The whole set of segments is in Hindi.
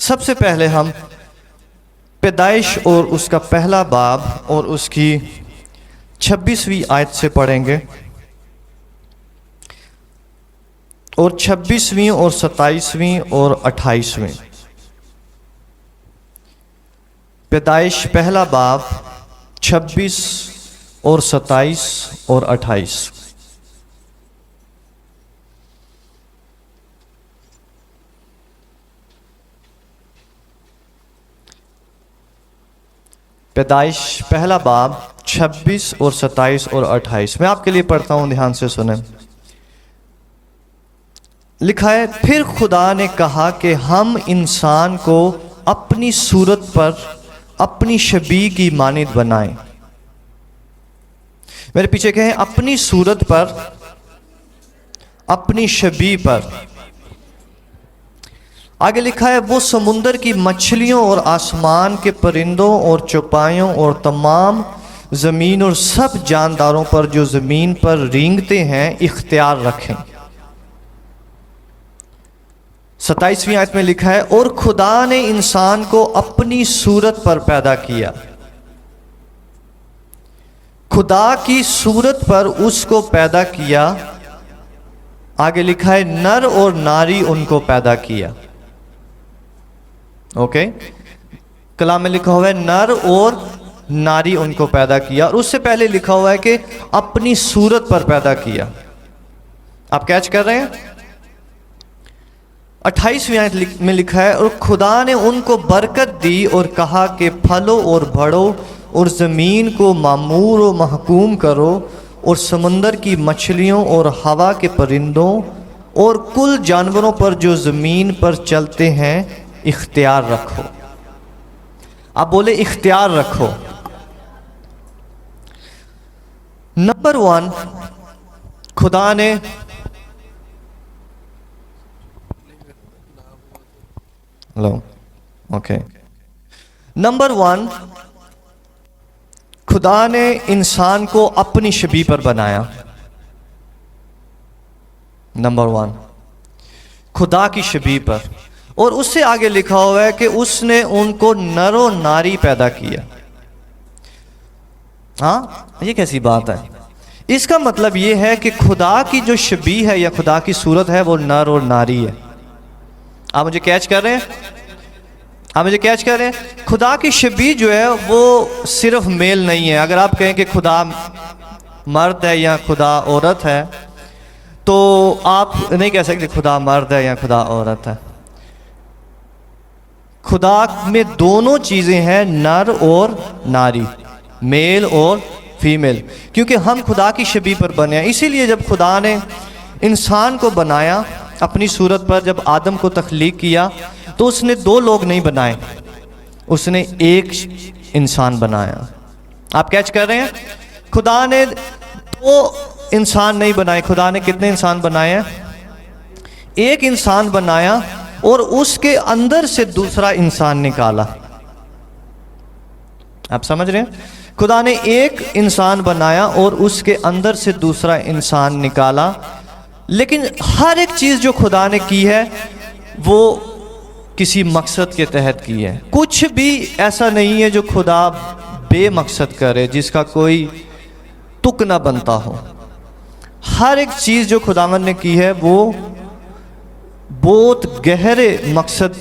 सबसे पहले हम पैदाइश और उसका पहला बाब और उसकी 26वीं आयत से पढ़ेंगे और 26वीं और 27वीं और 28वीं। पैदाइश पहला बाब 26 और 27 और 28। पैदाइश पहला बाब 26 और 27 और 28। मैं आपके लिए पढ़ता हूं, ध्यान से सुने। लिखा है, फिर खुदा ने कहा कि हम इंसान को अपनी सूरत पर अपनी शबीह की मानिद बनाएं। मेरे पीछे कहें, अपनी सूरत पर अपनी शबीह पर। आगे लिखा है, वो समुंदर की मछलियों और आसमान के परिंदों और चौपायों और तमाम ज़मीन और सब जानदारों पर जो ज़मीन पर रेंगते हैं इख्तियार रखें। 27वीं आयत में लिखा है, और खुदा ने इंसान को अपनी सूरत पर पैदा किया। खुदा की सूरत पर उसको पैदा किया। आगे लिखा है, नर और नारी उनको पैदा किया। ओके, कलाम में लिखा हुआ है नर और नारी उनको पैदा किया, और उससे पहले लिखा हुआ है कि अपनी सूरत पर पैदा किया। आप कैच कर रहे हैं? 28वीं आयत में लिखा है, और खुदा ने उनको बरकत दी और कहा कि फलो और बढ़ो और ज़मीन को मामूर और महकूम करो और समंदर की मछलियों और हवा के परिंदों और कुल जानवरों पर जो ज़मीन पर चलते हैं इख्तियार रखो। आप बोले इख्तियार रखो। नंबर 1, खुदा ने नंबर 1, खुदा ने इंसान को अपनी शबीह पर बनाया। नंबर 1, खुदा की शबीह पर। और उससे आगे लिखा हुआ है कि उसने उनको नर और नारी पैदा किया। हाँ, ये कैसी बात है? इसका मतलब ये है कि खुदा की जो शबीह है या खुदा की सूरत है वो नर और नारी है। आप मुझे कैच कर रहे हैं? आप मुझे कैच कर रहे हैं? खुदा की शबीह जो है वो सिर्फ मेल नहीं है। अगर आप कहें कि खुदा मर्द है या खुदा औरत है, तो आप नहीं कह सकते खुदा मर्द है या खुदा औरत है। खुदा में दोनों चीज़ें हैं, नर और नारी, मेल और फीमेल, क्योंकि हम खुदा की शबीह पर बने हैं। इसीलिए जब खुदा ने इंसान को बनाया अपनी सूरत पर, जब आदम को तख्लीक किया, तो उसने 2 लोग नहीं बनाए, उसने एक इंसान बनाया। आप कैच कर रहे हैं? खुदा ने 2 इंसान नहीं बनाए। खुदा ने कितने इंसान बनाए हैं? एक इंसान बनाया और उसके अंदर से दूसरा इंसान निकाला। आप समझ रहे हैं? खुदा ने एक इंसान बनाया और उसके अंदर से दूसरा इंसान निकाला। लेकिन हर एक चीज़ जो खुदा ने की है वो किसी मकसद के तहत की है। कुछ भी ऐसा नहीं है जो खुदा बेमकसद करे, जिसका कोई तुक ना बनता हो। हर एक चीज़ जो खुदावंद ने की है वो बहुत गहरे मकसद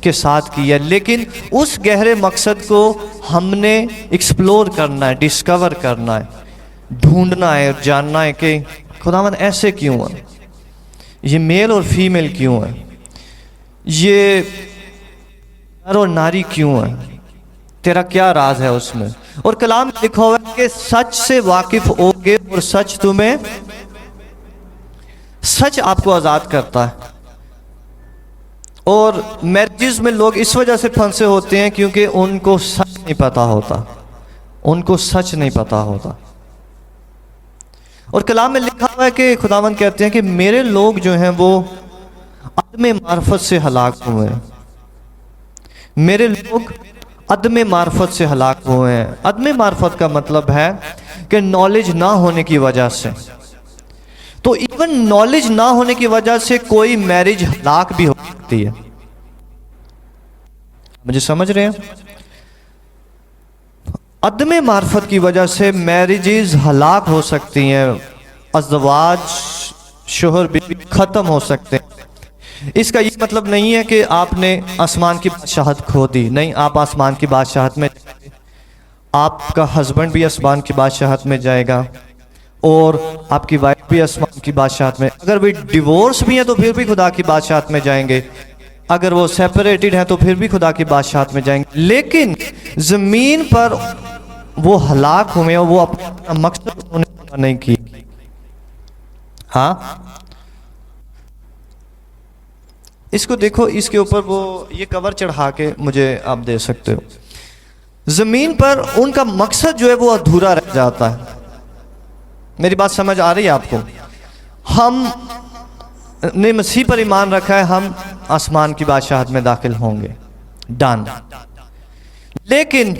के साथ की है। लेकिन उस गहरे मकसद को हमने एक्सप्लोर करना है, डिस्कवर करना है, ढूंढना है और जानना है कि खुदावंद ऐसे क्यों है, ये मेल और फीमेल क्यों है, ये नर और नारी क्यों है, तेरा क्या राज है उसमें। और कलाम में लिखा हुआ है कि सच से वाकिफ होगे और सच आपको आज़ाद करता है। और मैरिजेस में लोग इस वजह से फंसे होते हैं क्योंकि उनको सच नहीं पता होता, उनको सच नहीं पता होता। और कलाम में लिखा हुआ है कि खुदावंद कहते हैं कि मेरे लोग जो हैं वो अदम मार्फत से हलाक हुए हैं। मेरे लोग अदम मार्फत से हलाक हुए हैं। अदम मार्फत का मतलब है कि नॉलेज ना होने की वजह से। तो इवन नॉलेज ना होने की वजह से कोई मैरिज हलाक भी हो सकती है। मुझे समझ रहे हैं? अदम मार्फत की वजह से मैरिजेज हलाक हो सकती हैं, अज़वाज शोहर भी ख़त्म हो सकते हैं। इसका ये मतलब नहीं है कि आपने आसमान की बादशाहत खो दी, नहीं, आप आसमान की बादशाहत में, आपका हस्बैंड भी आसमान की बादशाहत में जाएगा और आपकी वाइफ भी आसमान की बादशाहत में। अगर भी डिवोर्स भी है तो फिर भी खुदा की बादशाहत में जाएंगे, अगर वो सेपरेटेड है तो फिर भी खुदा की बादशाहत में जाएंगे। लेकिन ज़मीन पर वो हलाक हुए और वो अपना मकसद उन्होंने पूरा नहीं किया। हाँ, इसको देखो, इसके ऊपर वो ये कवर चढ़ा के मुझे आप दे सकते हो। जमीन पर उनका मकसद जो है वो अधूरा रह जाता है। मेरी बात समझ आ रही है आपको? हम ने मसीह पर ईमान रखा है, हम आसमान की बादशाहत में दाखिल होंगे, डन। लेकिन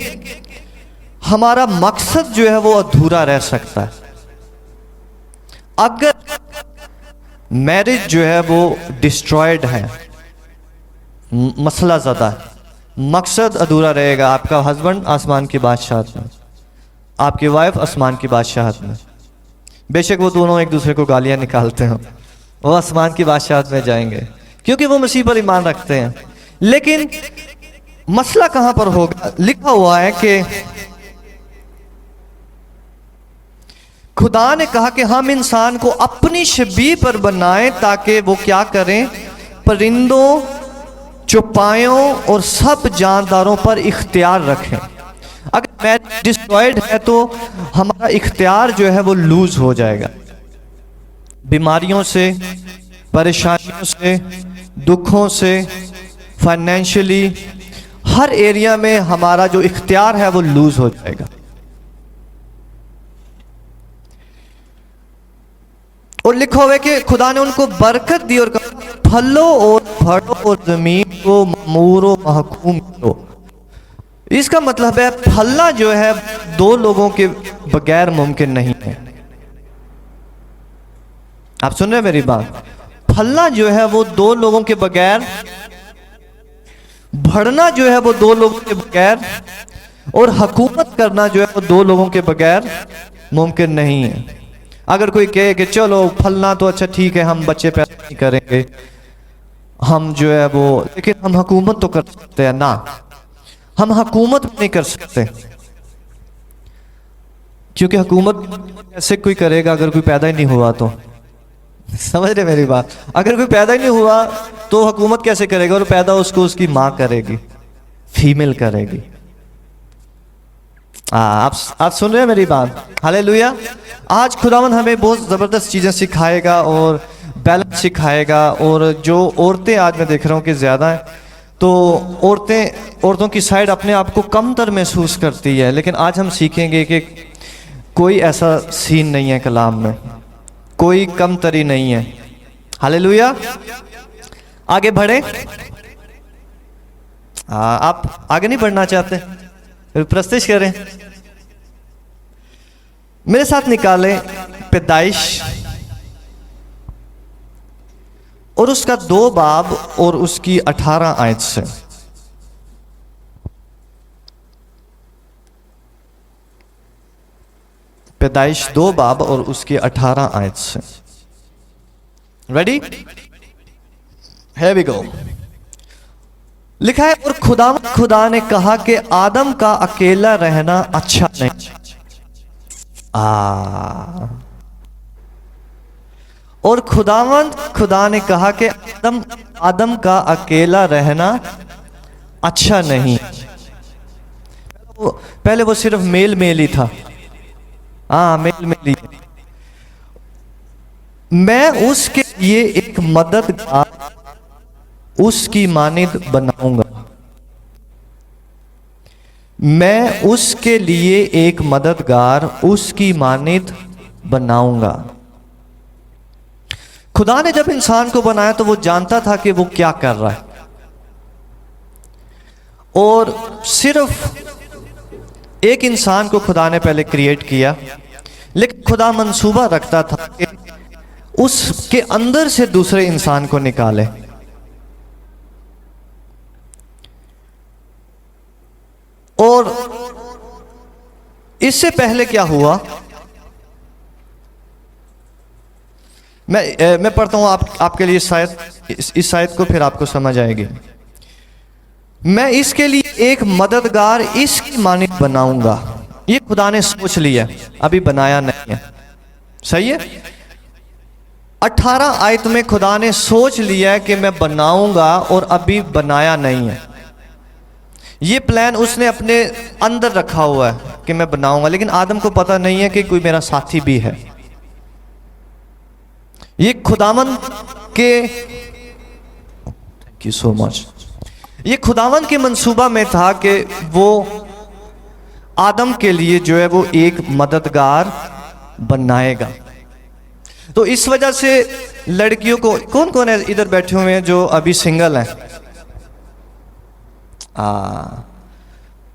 हमारा मकसद जो है वो अधूरा रह सकता है। अगर मैरिज जो है वो डिस्ट्रॉयड है, मसला ज़्यादा है, मकसद अधूरा रहेगा। आपका हस्बैंड आसमान की बादशाहत में, आपकी वाइफ आसमान की बादशाहत में, बेशक वो दोनों एक दूसरे को गालियां निकालते हो, वो आसमान की बादशाहत में जाएंगे क्योंकि वो मसीह पर ईमान रखते हैं। लेकिन मसला कहां पर होगा? लिखा हुआ है कि खुदा ने कहा कि हम इंसान को अपनी शबीह पर बनाएं ताकि वो क्या करें? परिंदों, चौपायों और सब जानदारों पर इख्तियार रखें। अगर मैरिज डिस्ट्रॉयड है तो हमारा इख्तियार जो है वो लूज हो जाएगा। बीमारियों से, परेशानियों से, दुखों से, फाइनेंशियली, हर एरिया में हमारा जो इख्तियार है वो लूज हो जाएगा। और लिखा हुआ है कि खुदा ने उनको बरकत दी और कहा फलो और फड़ो और जमीन को ममूरो महकूम करो। इसका मतलब है फलना जो है दो लोगों के बगैर मुमकिन नहीं है। आप सुन रहे हैं मेरी बात? फलना जो है वो दो लोगों के बगैर, बढ़ना जो है वो दो लोगों के बगैर, और हुकूमत करना जो है वो दो लोगों के बगैर मुमकिन नहीं है। अगर कोई कहे कि चलो फलना तो अच्छा ठीक है, हम बच्चे पैदा नहीं करेंगे, हम जो है वो, लेकिन हम हुकूमत तो कर सकते हैं ना, हम हुकूमत नहीं कर सकते क्योंकि हुकूमत ऐसे कोई करेगा अगर कोई पैदा ही नहीं हुआ तो। समझ रहे मेरी बात? अगर कोई पैदा ही नहीं हुआ तो हुकूमत कैसे करेगा? और पैदा उसको उसकी माँ करेगी, फीमेल करेगी। आप सुन रहे हैं मेरी बात? हालेलुया। आज खुदावंद हमें बहुत ज़बरदस्त चीज़ें सिखाएगा और बैलेंस सिखाएगा। और जो औरतें आज मैं देख रहा हूँ कि ज़्यादा है, तो औरतों की साइड अपने आप को कमतर महसूस करती है। लेकिन आज हम सीखेंगे कि कोई ऐसा सीन नहीं है कलाम में, कोई कमतरी नहीं है। हालेलुया। आगे बढ़े? आप आगे नहीं बढ़ना चाहते? प्रस्तुत करें। मेरे साथ निकालें पैदाइश और उसका 2 बाब और उसकी 18 आयत से। पैदाइश 2 बाब और उसकी 18 आयत से। रेडी? Here we go. लिखा है, और खुदा ने कहा कि आदम का अकेला रहना अच्छा नहीं। और खुदा ने कहा कि आदम का अकेला रहना अच्छा नहीं। पहले वो सिर्फ मेल ही था। मेल ही। मैं उसके लिए एक मददगार उसकी मानिद बनाऊंगा। मैं उसके लिए एक मददगार उसकी मानिद बनाऊंगा। खुदा ने जब इंसान को बनाया तो वो जानता था कि वो क्या कर रहा है, और सिर्फ एक इंसान को खुदा ने पहले क्रिएट किया, लेकिन खुदा मंसूबा रखता था कि उसके अंदर से दूसरे इंसान को निकाले। और इससे पहले क्या हुआ, मैं पढ़ता हूं आपके लिए शायद इस आयत को, फिर आपको समझ आएगी। मैं इसके लिए एक मददगार इसकी मानित बनाऊंगा। ये खुदा ने सोच लिया, अभी बनाया नहीं है। सही है। 18 आयत में खुदा ने सोच लिया कि मैं बनाऊंगा और अभी बनाया नहीं है। ये प्लान उसने अपने अंदर रखा हुआ है कि मैं बनाऊंगा, लेकिन आदम को पता नहीं है कि कोई मेरा साथी भी है। ये खुदावन के, थैंक यू सो मच, ये खुदावन के मंसूबा में था कि वो आदम के लिए जो है वो एक मददगार बनाएगा। तो इस वजह से लड़कियों को, कौन कौन है इधर बैठे हुए हैं जो अभी सिंगल हैं?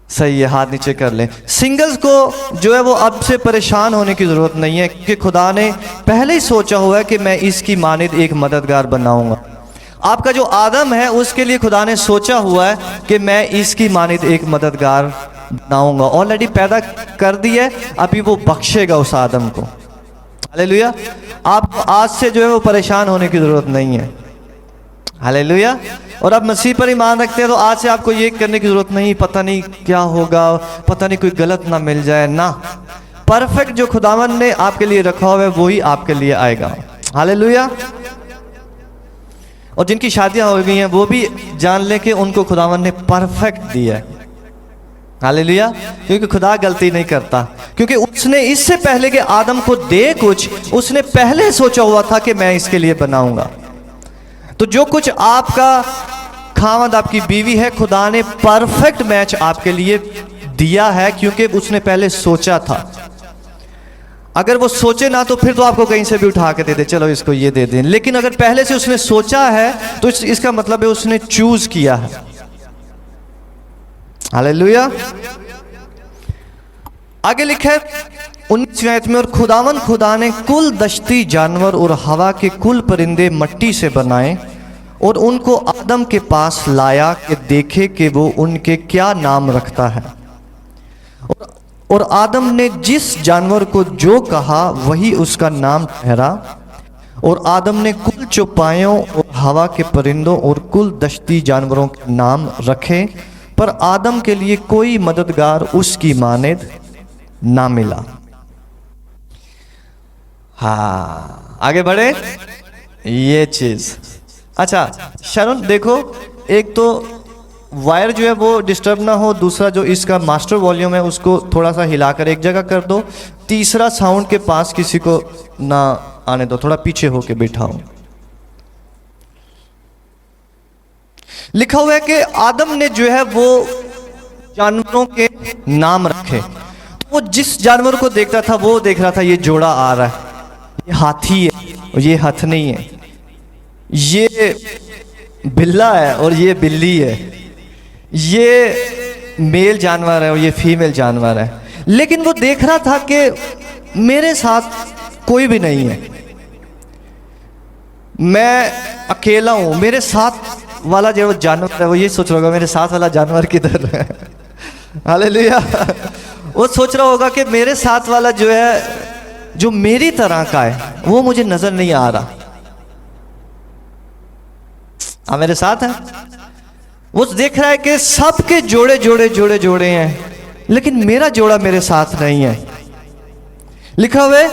सही है, हाथ नीचे कर लें। सिंगल्स को जो है वो अब से परेशान होने की ज़रूरत नहीं है, क्योंकि खुदा ने पहले ही सोचा हुआ है कि मैं इसकी मानिद एक मददगार बनाऊंगा। आपका जो आदम है उसके लिए खुदा ने सोचा हुआ है कि मैं इसकी मानिद एक मददगार बनाऊंगा। ऑलरेडी पैदा कर दिया, अभी वो बख्शेगा उस आदम को। हालेलुया। आप आज से जो है वो परेशान होने की ज़रूरत नहीं है। हालेलुया। और आप मसीह पर ईमान रखते हैं तो आज से आपको ये करने की ज़रूरत नहीं, पता नहीं क्या होगा, पता नहीं कोई गलत ना मिल जाए ना। परफेक्ट जो खुदावन ने आपके लिए रखा हुआ है वही आपके लिए आएगा। हालेलुया। और जिनकी शादियां हो गई हैं वो भी जान लें कि उनको खुदावन ने परफेक्ट दिया है। हालेलुया। क्योंकि खुदा गलती नहीं करता, क्योंकि उसने इससे पहले कि आदम को दे कुछ, उसने पहले सोचा हुआ था कि मैं इसके लिए बनाऊंगा। तो जो कुछ आपका खामद, आपकी बीवी है, खुदा ने परफेक्ट मैच आपके लिए दिया है, क्योंकि उसने पहले सोचा था। अगर वो सोचे ना तो फिर तो आपको कहीं से भी उठा के दे दे, चलो इसको ये दे दें। लेकिन अगर पहले से उसने सोचा है तो इसका मतलब है उसने चूज किया है। हालेलुया। आगे लिखा है 19वीं आयत में, और खुदावन खुदा ने कुल दश्ती जानवर और हवा के कुल परिंदे मट्टी से बनाए और उनको आदम के पास लाया कि देखे कि वो उनके क्या नाम रखता है। और आदम ने जिस जानवर को जो कहा वही उसका नाम ठहरा। और आदम ने कुल चौपायों और हवा के परिंदों और कुल दश्ती जानवरों के नाम रखे, पर आदम के लिए कोई मददगार उसकी मानिद ना मिला। हाँ, आगे बढ़े ये चीज। अच्छा शरण देखो, एक तो वायर जो है वो डिस्टर्ब ना हो, दूसरा जो इसका मास्टर वॉल्यूम है उसको थोड़ा सा हिलाकर एक जगह कर दो, तीसरा साउंड के पास किसी को ना आने दो, थोड़ा पीछे होके बैठाओ। लिखा हुआ है कि आदम ने जो है वो जानवरों के नाम रखे। तो वो जिस जानवर को देखता था वो देख रहा था ये जोड़ा आ रहा है, ये हाथी है और ये हथनी है, ये बिल्ला है और ये बिल्ली है, ये मेल जानवर है और ये फीमेल जानवर है। लेकिन वो देख रहा था कि मेरे साथ कोई भी नहीं है, मैं अकेला हूं, मेरे साथ वाला जो जानवर है वो ये सोच रहा होगा मेरे साथ वाला जानवर किधर है। हालेलुया। वो सोच रहा होगा कि मेरे साथ वाला जो है जो मेरी तरह का है वो मुझे नजर नहीं आ रहा। हाँ मेरे साथ है। वो देख रहा है कि सबके जोड़े जोड़े जोड़े जोड़े हैं, लेकिन मेरा जोड़ा मेरे साथ नहीं है। लिखा हुआ है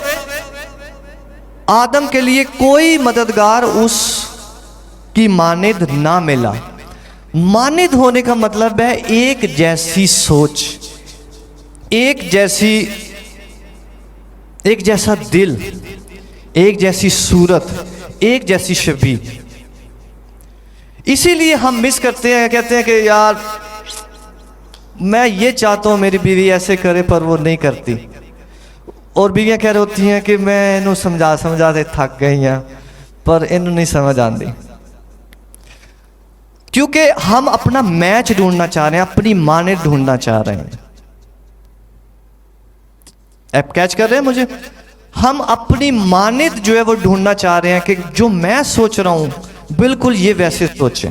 आदम के लिए कोई मददगार उसकी मानिद ना मिला। मानिद होने का मतलब है एक जैसी सोच, एक जैसा दिल, एक जैसी सूरत, एक जैसी छवि। इसीलिए हम मिस करते हैं, कहते हैं कि यार मैं ये चाहता हूँ मेरी बीवी ऐसे करे, पर वो नहीं करती। और बीवियाँ कह रही होती हैं कि मैं इन्हों समझा दे थक गई हैं, पर इन्हों नहीं समझ आती। क्योंकि हम अपना मैच ढूंढना चाह रहे हैं, अपनी माने ढूंढना चाह रहे हैं। आप कैच कर रहे हैं मुझे? हम अपनी मानिद जो है वो ढूंढना चाह रहे हैं कि जो मैं सोच रहा हूं बिल्कुल ये वैसे सोचे,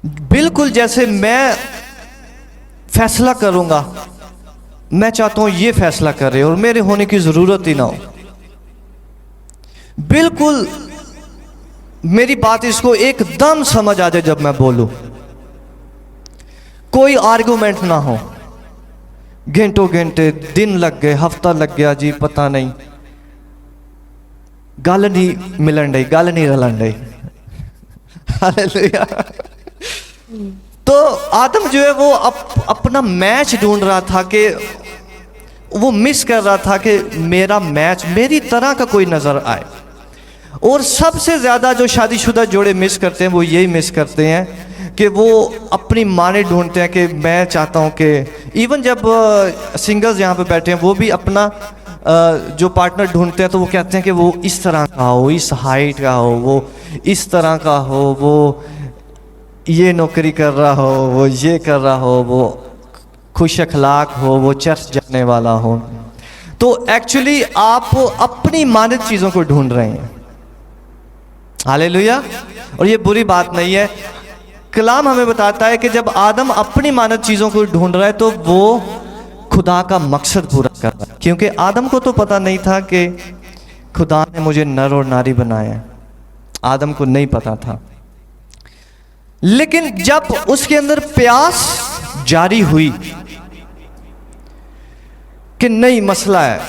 बिल्कुल जैसे मैं फैसला करूंगा, मैं चाहता हूं ये फैसला करे और मेरे होने की जरूरत ही ना हो। बिल्कुल मेरी बात इसको एकदम समझ आ जाए जब मैं बोलूं, कोई आर्गुमेंट ना हो, घंटों घंटे दिन लग गए, हफ्ता लग गया जी, पता नहीं, गल नहीं मिलन रही, गल नहीं रलन रही। हालेलुया। तो आदम जो है वो अपना मैच ढूंढ रहा था, कि वो मिस कर रहा था कि मेरा मैच, मेरी तरह का कोई नजर आए। और सबसे ज्यादा जो शादीशुदा जोड़े मिस करते हैं वो यही मिस करते हैं कि वो अपनी माने ढूंढते हैं कि मैं चाहता हूं कि, इवन जब सिंगल्स यहाँ पे बैठे हैं वो भी अपना जो पार्टनर ढूंढते हैं तो वो कहते हैं कि वो इस तरह का हो, इस हाइट का हो, वो इस तरह का हो, वो ये नौकरी कर रहा हो, वो ये कर रहा हो, वो खुश अखलाक हो, वो चर्च जाने वाला हो। तो एक्चुअली आप अपनी मानित चीज़ों को ढूंढ रहे हैं। हालेलुया। और ये बुरी बात नहीं है। कलाम हमें बताता है कि जब आदम अपनी मानव चीज़ों को ढूंढ रहा है तो वो खुदा का मकसद पूरा कर रहा है, क्योंकि आदम को तो पता नहीं था कि खुदा ने मुझे नर और नारी बनाया है। आदम को नहीं पता था। लेकिन जब उसके अंदर प्यास जारी हुई कि नहीं, मसला है,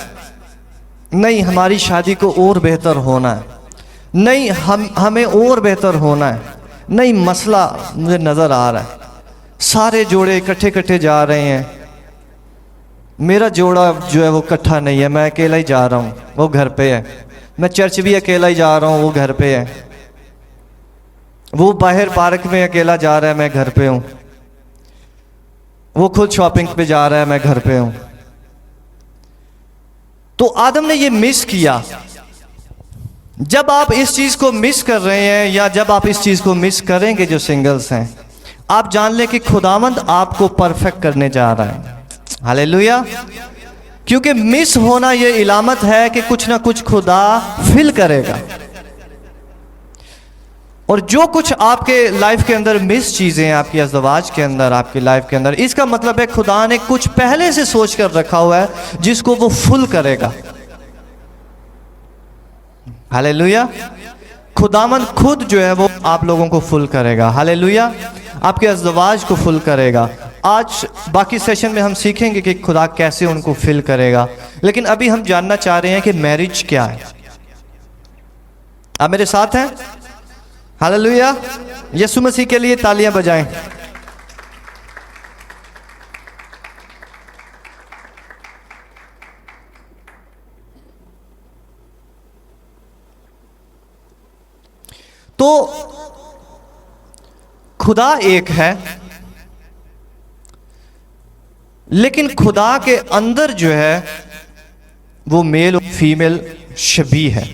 नहीं हमारी शादी को और बेहतर होना है, नहीं हमें और बेहतर होना है, नहीं मसला मुझे नज़र आ रहा है, सारे जोड़े इकट्ठे इकट्ठे जा रहे हैं, मेरा जोड़ा जो है वो इकट्ठा नहीं है, मैं अकेला ही जा रहा हूँ, वो घर पे है, मैं चर्च भी अकेला ही जा रहा हूँ, वो घर पे है, वो बाहर पार्क में अकेला जा रहा है, मैं घर पे हूँ, वो खुद शॉपिंग पे जा रहा है, मैं घर पे हूँ। तो आदम ने ये मिस किया। जब आप इस चीज को मिस कर रहे हैं, या जब आप इस चीज को मिस करेंगे, जो सिंगल्स हैं, आप जान लें कि खुदावंद आपको परफेक्ट करने जा रहा है। हालेलुया। क्योंकि मिस होना ये इलामत है कि कुछ ना कुछ खुदा फिल करेगा। और जो कुछ आपके लाइफ के अंदर मिस चीजें हैं, आपकी अज़वाज के अंदर, आपकी लाइफ के अंदर, इसका मतलब है खुदा ने कुछ पहले से सोच कर रखा हुआ है जिसको वो फुल करेगा। हालेलुया। खुदावन खुद जो है वो आप लोगों को फुल करेगा। हालेलुया। आपके अज़वाज को फुल करेगा। आज बाकी सेशन में हम सीखेंगे कि खुदा कैसे उनको फिल करेगा, लेकिन अभी हम जानना चाह रहे हैं कि मैरिज क्या है। आप मेरे साथ हैं? हालेलुया। यीशु मसीह के लिए तालियां बजाएं। तो खुदा एक है, लेकिन खुदा के अंदर जो है वो मेल और फीमेल शबीह है।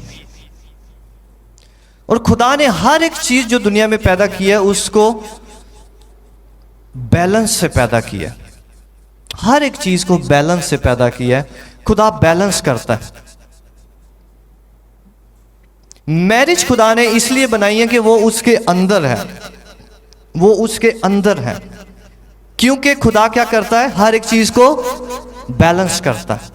और खुदा ने हर एक चीज जो दुनिया में पैदा की है उसको बैलेंस से पैदा किया। हर एक चीज को बैलेंस से पैदा किया है। खुदा बैलेंस करता है। मैरिज खुदा ने इसलिए बनाई है कि वो उसके अंदर है, वो उसके अंदर है, क्योंकि खुदा क्या करता है? हर एक चीज को बैलेंस करता है।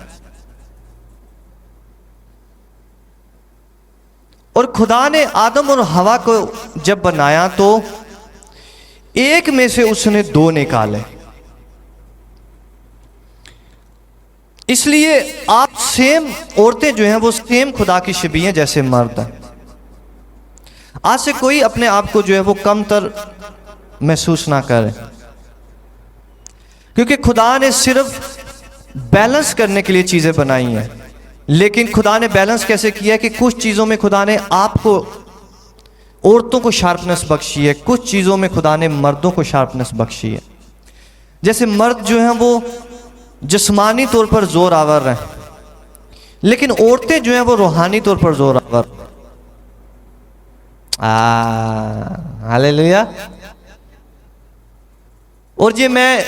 और खुदा ने आदम और हवा को जब बनाया तो एक में से उसने दो निकाले। इसलिए आप सेम, औरतें जो हैं वो सेम खुदा की शबीह हैं जैसे मर्द हैं। आज से कोई अपने आप को जो है वो कमतर महसूस ना करे, क्योंकि खुदा ने सिर्फ बैलेंस करने के लिए चीजें बनाई हैं। लेकिन खुदा ने बैलेंस कैसे किया है कि कुछ चीज़ों में खुदा ने आपको, औरतों को शार्पनेस बख्शी है, कुछ चीज़ों में खुदा ने मर्दों को शार्पनेस बख्शी है। जैसे मर्द जो हैं वो जिस्मानी तौर पर जोर आवर हैं, लेकिन औरतें जो हैं वो रूहानी तौर पर जोर आवर। हालेलुया। और ये मैं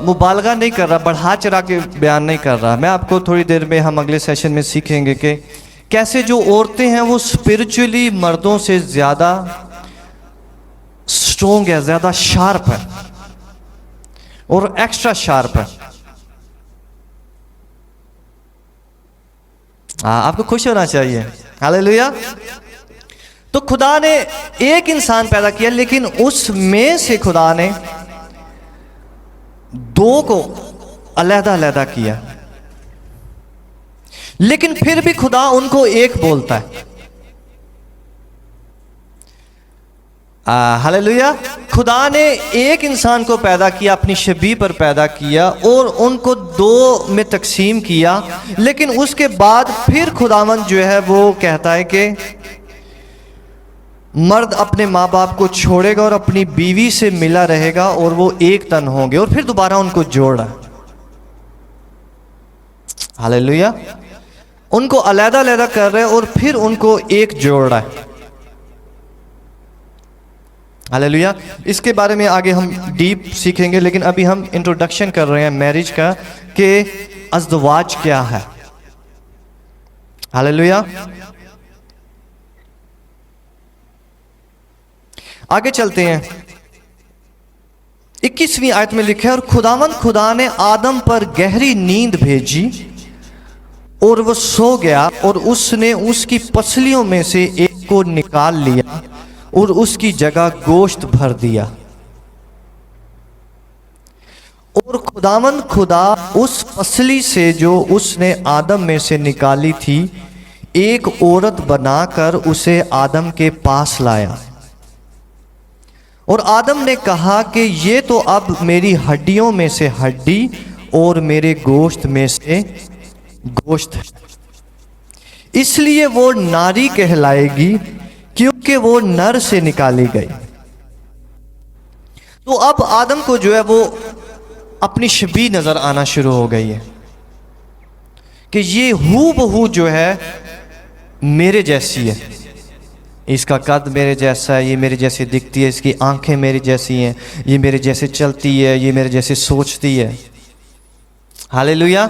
मुबालगा नहीं कर रहा, बढ़ा चढ़ा के बयान नहीं कर रहा। मैं आपको थोड़ी देर में, हम अगले सेशन में सीखेंगे कि कैसे जो औरतें हैं वो स्पिरिचुअली मर्दों से ज़्यादा स्ट्रोंग है, ज़्यादा शार्प है। और एक्स्ट्रा शार्प है। आपको खुश होना चाहिए। हालेलुया। तो खुदा ने एक इंसान पैदा किया, लेकिन उसमें से खुदा ने दो को अलहदा अलहदा किया, लेकिन फिर भी खुदा उनको एक बोलता है। हालेलुया। खुदा ने एक इंसान को पैदा किया, अपनी शबीह पर पैदा किया और उनको दो में तकसीम किया, लेकिन उसके बाद फिर खुदावंद जो है वो कहता है कि मर्द अपने माँ बाप को छोड़ेगा और अपनी बीवी से मिला रहेगा और वो एक तन होंगे, और फिर दोबारा उनको जोड़ा। हालेलुया। उनको अलहदा अलहदा कर रहे हैं और फिर उनको एक जोड़ रहा है। हालेलुया। इसके बारे में आगे हम डीप सीखेंगे, लेकिन अभी हम इंट्रोडक्शन कर रहे हैं मैरिज का कि अज़दवाज क्या है। हालेलुया। आगे चलते हैं। 21वीं आयत में लिखा है, और खुदा ने आदम पर गहरी नींद भेजी और वो सो गया, और उसने उसकी पसलियों में से एक को निकाल लिया और उसकी जगह गोश्त भर दिया। और खुदा उस पसली से जो उसने आदम में से निकाली थी एक औरत बनाकर उसे आदम के पास लाया। और आदम ने कहा कि ये तो अब मेरी हड्डियों में से हड्डी और मेरे गोश्त में से गोश्त है, इसलिए वो नारी कहलाएगी, क्योंकि वो नर से निकाली गई। तो अब आदम को जो है वो अपनी शबीह नजर आना शुरू हो गई है कि ये हू बहू जो है मेरे जैसी है, इसका कद मेरे जैसा है, ये मेरे जैसी दिखती है, इसकी आंखें मेरी जैसी हैं, ये मेरे जैसे चलती है, ये मेरे जैसे सोचती है। हालेलुया।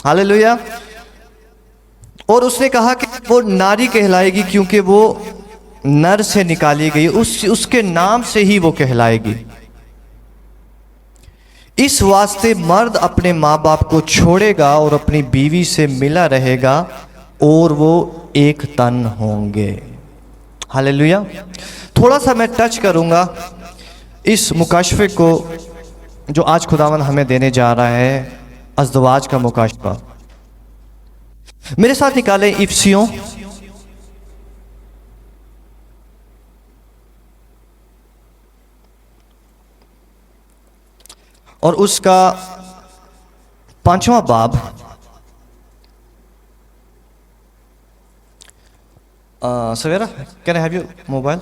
हालेलुया। और उसने कहा कि वो नारी कहलाएगी क्योंकि वो नर से निकाली गई, उसके नाम से ही वो कहलाएगी। इस वास्ते मर्द अपने माँ बाप को छोड़ेगा और अपनी बीवी से मिला रहेगा और वो एक तन होंगे। हालेलुया। थोड़ा सा मैं टच करूंगा इस मुकाशफे को जो आज खुदावन हमें देने जा रहा है, अज़दवाज का मुकाशफा। मेरे साथ निकाले इफसियों और उसका 5वां बाब, सवेरा can I have your mobile?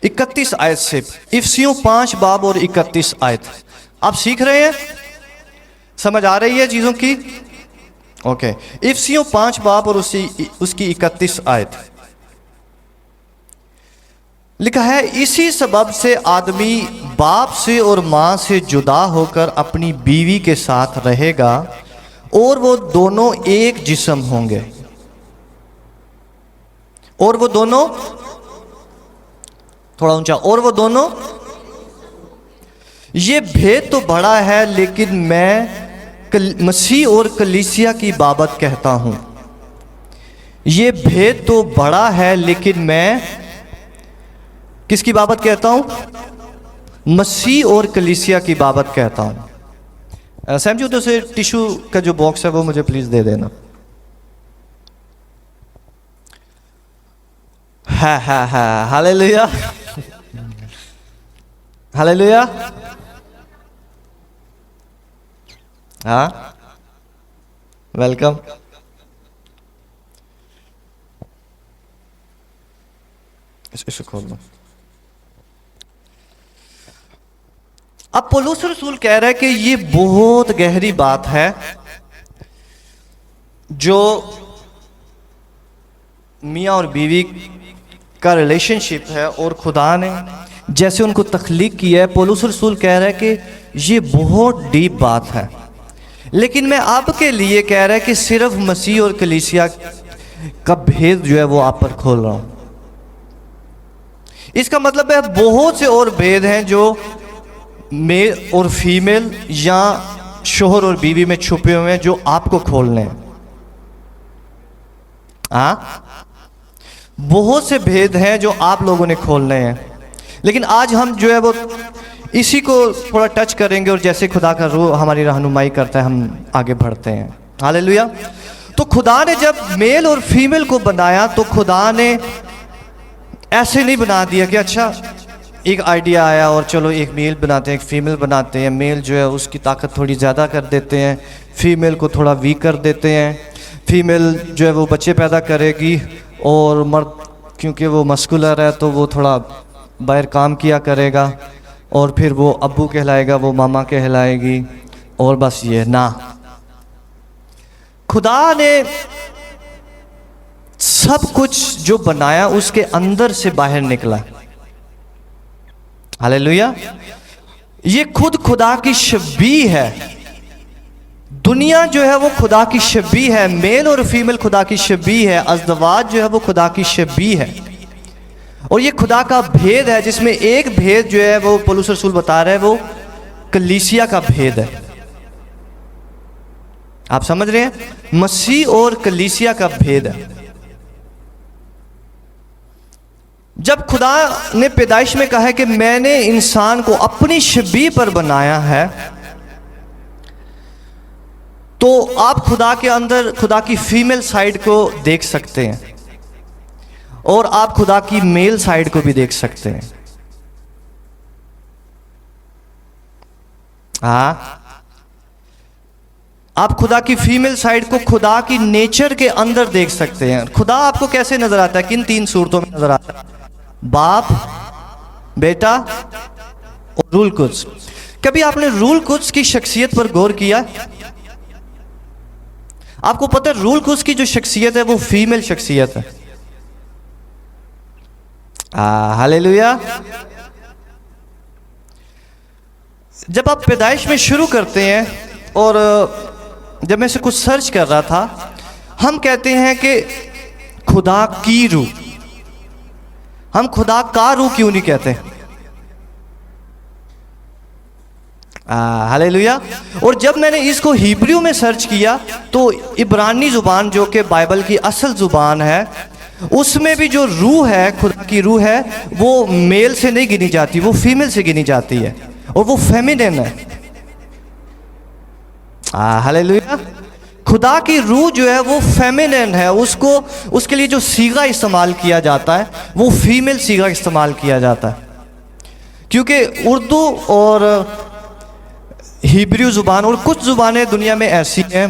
इकतीस आयत से, इफसियों 5 बाब और 31 आयत। आप सीख रहे हैं? समझ आ रही है चीजों की? ओके। इफसियों 5 बाब और उसकी 31 आयत लिखा है, इसी सबब से आदमी बाप से और मां से जुदा होकर अपनी बीवी के साथ रहेगा और वो दोनों एक जिस्म होंगे। और वो दोनों, थोड़ा ऊंचा, और वो दोनों, ये भेद तो बड़ा है, लेकिन मैं मसीह और कलीसिया की बाबत कहता हूं। ये भेद तो बड़ा है, लेकिन मैं किसकी बाबत कहता हूं? मसीह और कलीसिया की बाबत कहता हूं। सैम जी, उधर से टिश्यू का जो बॉक्स है वो मुझे प्लीज दे देना। हा हालेलुया। हालेलुया। हाँ, वेलकम। इसको खोल दो। अब पौलुस रसूल कह रहा है कि ये बहुत गहरी बात है जो मियाँ और बीवी का रिलेशनशिप है और खुदा ने जैसे उनको तख्लीक किया है, पौलुस रसूल कह रहा है कि ये बहुत डीप बात है, लेकिन मैं आपके लिए कह रहा है कि सिर्फ मसीह और कलीसिया का भेद जो है वो आप पर खोल रहा हूं। इसका मतलब है बहुत से और भेद हैं जो मेल और फीमेल या शोहर और बीवी में छुपे हुए हैं, जो आपको खोलने हैं। बहुत से भेद हैं जो आप लोगों ने खोलने हैं, लेकिन आज हम जो है वो इसी को थोड़ा टच करेंगे और जैसे खुदा का रूह हमारी रहनुमाई करता है हम आगे बढ़ते हैं। हालेलुया। तो खुदा ने जब मेल और फीमेल को बनाया तो खुदा ने ऐसे नहीं बना दिया कि अच्छा एक आइडिया आया और चलो एक मेल बनाते हैं एक फीमेल बनाते हैं, मेल जो है उसकी ताकत थोड़ी ज़्यादा कर देते हैं, फीमेल को थोड़ा वीक कर देते हैं, फीमेल जो है वो बच्चे पैदा करेगी और मर्द क्योंकि वो मस्कुलर है तो वो थोड़ा बाहर काम किया करेगा और फिर वो अब्बू कहलाएगा, वो मामा कहलाएगी, और बस ये ना। खुदा ने सब कुछ जो बनाया उसके अंदर से बाहर निकला। हालेलुया। ये खुद खुदा की शबीह है। दुनिया जो है वो खुदा की शबीह है, मेल और फीमेल खुदा की शबीह है, अज़दवाज जो है वो खुदा की शबीह है। और ये खुदा का भेद है जिसमें एक भेद जो है वो पौलुस रसूल बता रहे हैं वो कलीसिया का भेद है। आप समझ रहे हैं, मसीह और कलीसिया का भेद है। जब खुदा ने पैदाइश में कहा है कि मैंने इंसान को अपनी शबीह पर बनाया है, तो आप खुदा के अंदर खुदा की फीमेल साइड को देख सकते हैं और आप खुदा की मेल साइड को भी देख सकते हैं। आप खुदा की फीमेल साइड को खुदा की नेचर के अंदर देख सकते हैं। खुदा आपको कैसे नजर आता है? किन तीन सूरतों में नजर आता है? बाप, बेटा और रूल कुद्स। कभी आपने रूल कुद्स की शख्सियत पर गौर किया? आपको पता है रूल कुद्स की जो शख्सियत है वो फीमेल शख्सियत है। हालेलुया। जब आप पैदाइश में शुरू करते हैं, और जब मैं इसे कुछ सर्च कर रहा था, हम कहते हैं कि खुदा की रूह, हम खुदा का रूह क्यों नहीं कहते? हालेलुया। और जब मैंने इसको हिब्रू में सर्च किया तो इब्रानी जुबान जो कि बाइबल की असल जुबान है, उसमें भी जो रूह है, खुदा की रूह है, वो मेल से नहीं गिनी जाती, वो फीमेल से गिनी जाती है और वो फेमिनिन है। हालेलुया। खुदा की रूह जो है वो फेमिनिन है, उसको उसके लिए जो सीगा इस्तेमाल किया जाता है वो फीमेल सीगा इस्तेमाल किया जाता है, क्योंकि उर्दू और हिब्रू जुबान और कुछ जुबानें दुनिया में ऐसी हैं,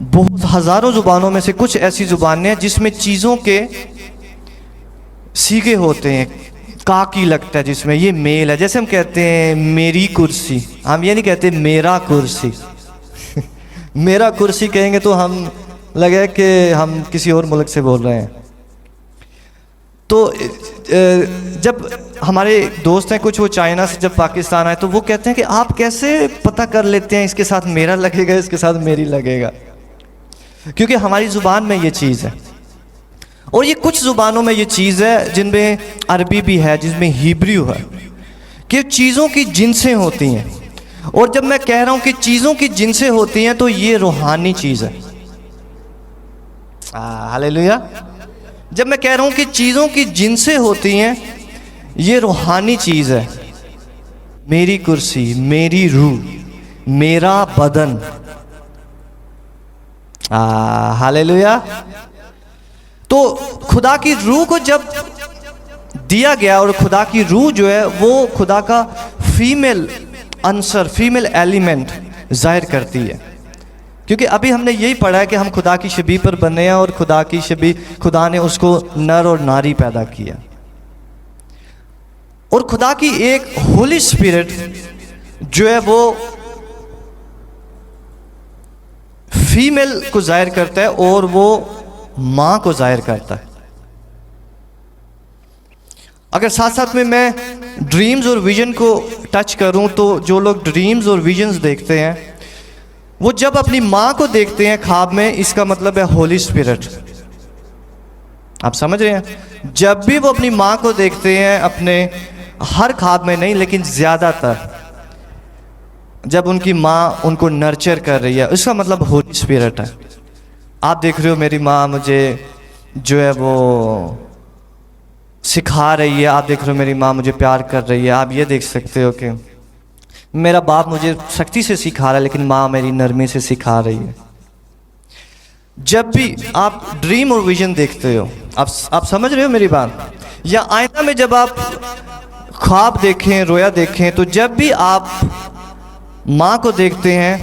बहुत हज़ारों जुबानों में से कुछ ऐसी जुबानें हैं जिसमें चीज़ों के सीगे होते हैं, का की लगता है, जिसमें ये मेल है। जैसे हम कहते हैं मेरी कुर्सी, हम ये नहीं कहते मेरा कुर्सी। मेरा कुर्सी कहेंगे तो हम लगे कि हम किसी और मुल्क से बोल रहे हैं। तो जब हमारे दोस्त हैं कुछ, वो चाइना से जब पाकिस्तान आए तो वो कहते हैं कि आप कैसे पता कर लेते हैं इसके साथ मेरा लगेगा, इसके साथ मेरी लगेगा, क्योंकि हमारी ज़ुबान में ये चीज़ है। और ये कुछ ज़ुबानों में ये चीज़ है, जिनमें अरबी भी है, जिसमें हिब्रू है, कि चीज़ों की जिनसें होती हैं। और जब मैं कह रहा हूँ कि चीज़ों की जिनसें होती हैं तो ये रूहानी चीज़ है। हालेलुया। जब मैं कह रहा हूँ कि चीज़ों की जिनसें होती हैं, ये रूहानी चीज़ है। मेरी कुर्सी, मेरी रूह, मेरा बदन। हालेलुया। तो खुदा की रूह को जब दिया गया, और खुदा की रूह जो है वो खुदा का फीमेल अंसर, फीमेल एलिमेंट जाहिर करती है, क्योंकि अभी हमने यही पढ़ा है कि हम खुदा की शबीह पर बने हैं और खुदा की शबीह, खुदा ने उसको नर और नारी पैदा किया। और खुदा की एक होली स्पिरिट जो है वो फीमेल को जाहिर करता है और वो माँ को जाहिर करता है। अगर साथ साथ में मैं ड्रीम्स और विजन को टच करूं तो जो लोग ड्रीम्स और विजन्स देखते हैं वो जब अपनी माँ को देखते हैं ख्वाब में, इसका मतलब है होली स्पिरिट। आप समझ रहे हैं? जब भी वो अपनी माँ को देखते हैं, अपने हर ख्वाब में नहीं लेकिन ज़्यादातर जब उनकी माँ उनको नर्चर कर रही है, इसका मतलब होली स्पिरिट है। आप देख रहे हो मेरी माँ मुझे जो है वो सिखा रही है, आप देख रहे हो मेरी माँ मुझे प्यार कर रही है। आप ये देख सकते हो कि मेरा बाप मुझे सख्ती से सिखा रहा है लेकिन माँ मेरी नरमी से सिखा रही है। जब भी आप ड्रीम और विजन देखते हो, आप समझ रहे हो मेरी बात? या आईना में जब आप ख्वाब देखें, रोया देखें, तो जब भी आप माँ को देखते हैं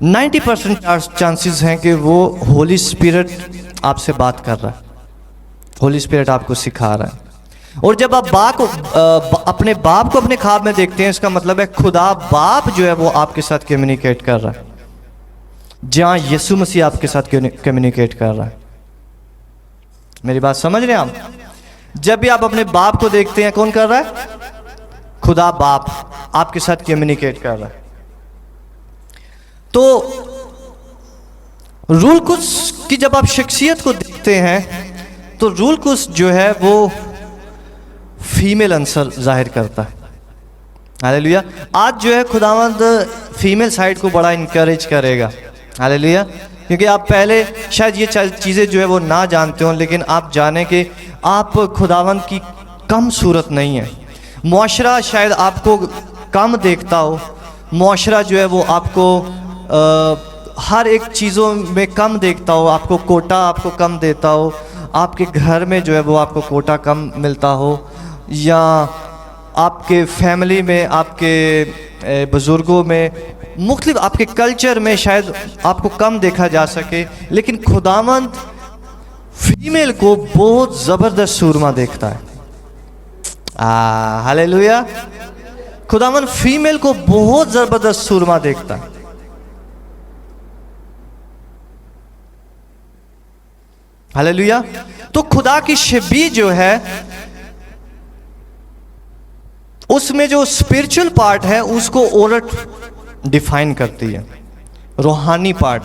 90% चांसेस हैं कि वो होली स्पिरिट आपसे बात कर रहा है, होली स्पिरिट आपको सिखा रहा है। और जब आप अपने बाप को अपने ख्वाब में देखते हैं, इसका मतलब है खुदा बाप जो है वो आपके साथ कम्युनिकेट कर रहा है, जहाँ यीशु मसीह आपके साथ कम्युनिकेट कर रहा है। मेरी बात समझ रहे हैं आप? जब भी आप अपने बाप को देखते हैं, कौन कर रहा है? खुदा बाप आपके साथ कम्युनिकेट कर रहा है। तो रूल कुस की जब आप शख्सियत को देखते हैं तो रूल कुस जो है वो फीमेल आंसर जाहिर करता है। हालेलुया। आज जो है खुदावंद फीमेल साइड को बड़ा इनकरेज करेगा। हालेलुया। क्योंकि आप पहले शायद ये चीज़ें जो है वो ना जानते हो, लेकिन आप जाने कि आप खुदावंद की कम सूरत नहीं है। मुआशरा शायद आपको कम देखता हो, मुआशरा जो है वो आपको हर एक चीज़ों में कम देखता हो, आपको कोटा आपको कम देता हो, आपके घर में जो है वो आपको कोटा कम मिलता हो, या आपके फैमिली में, आपके बुज़ुर्गों में, मुख्तलिफ आपके कल्चर में शायद आपको कम देखा जा सके, लेकिन खुदावंद फीमेल को बहुत ज़बरदस्त सूरमा देखता है। हालेलुया। खुदावंद फीमेल को बहुत ज़बरदस्त सूरमा देखता है। हालेलुया। तो खुदा की शबी जो है उसमें जो स्पिरिचुअल पार्ट है उसको औरत डिफाइन करती है, रूहानी पार्ट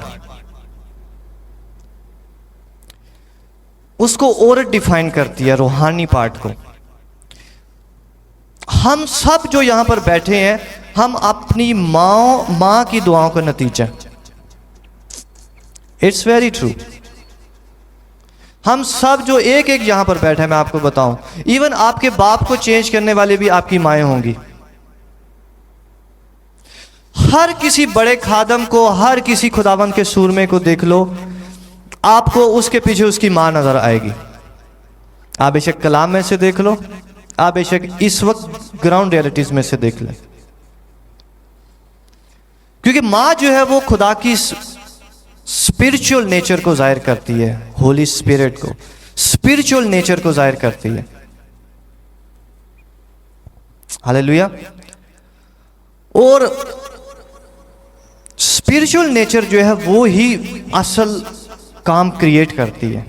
उसको औरत डिफाइन करती है, रूहानी पार्ट को। हम सब जो यहां पर बैठे हैं, हम अपनी मां की दुआओं का नतीजा। It's very true. हम सब जो एक यहां पर बैठे हैं, मैं आपको बताऊं, इवन आपके बाप को चेंज करने वाले भी आपकी माएँ होंगी। हर किसी बड़े खादम को, हर किसी खुदावंद के सूरमे को देख लो, आपको उसके पीछे उसकी मां नजर आएगी। आप बेशक कलाम में से देख लो, आप बेशक इस वक्त ग्राउंड रियलिटीज में से देख लें, क्योंकि मां जो है वो खुदा की स्पिरिचुअल नेचर को जाहिर करती है, होली स्पिरिट को, स्पिरिचुअल नेचर को जाहिर करती है। हालेलुया। और स्पिरिचुअल नेचर जो है वो ही असल काम क्रिएट करती है,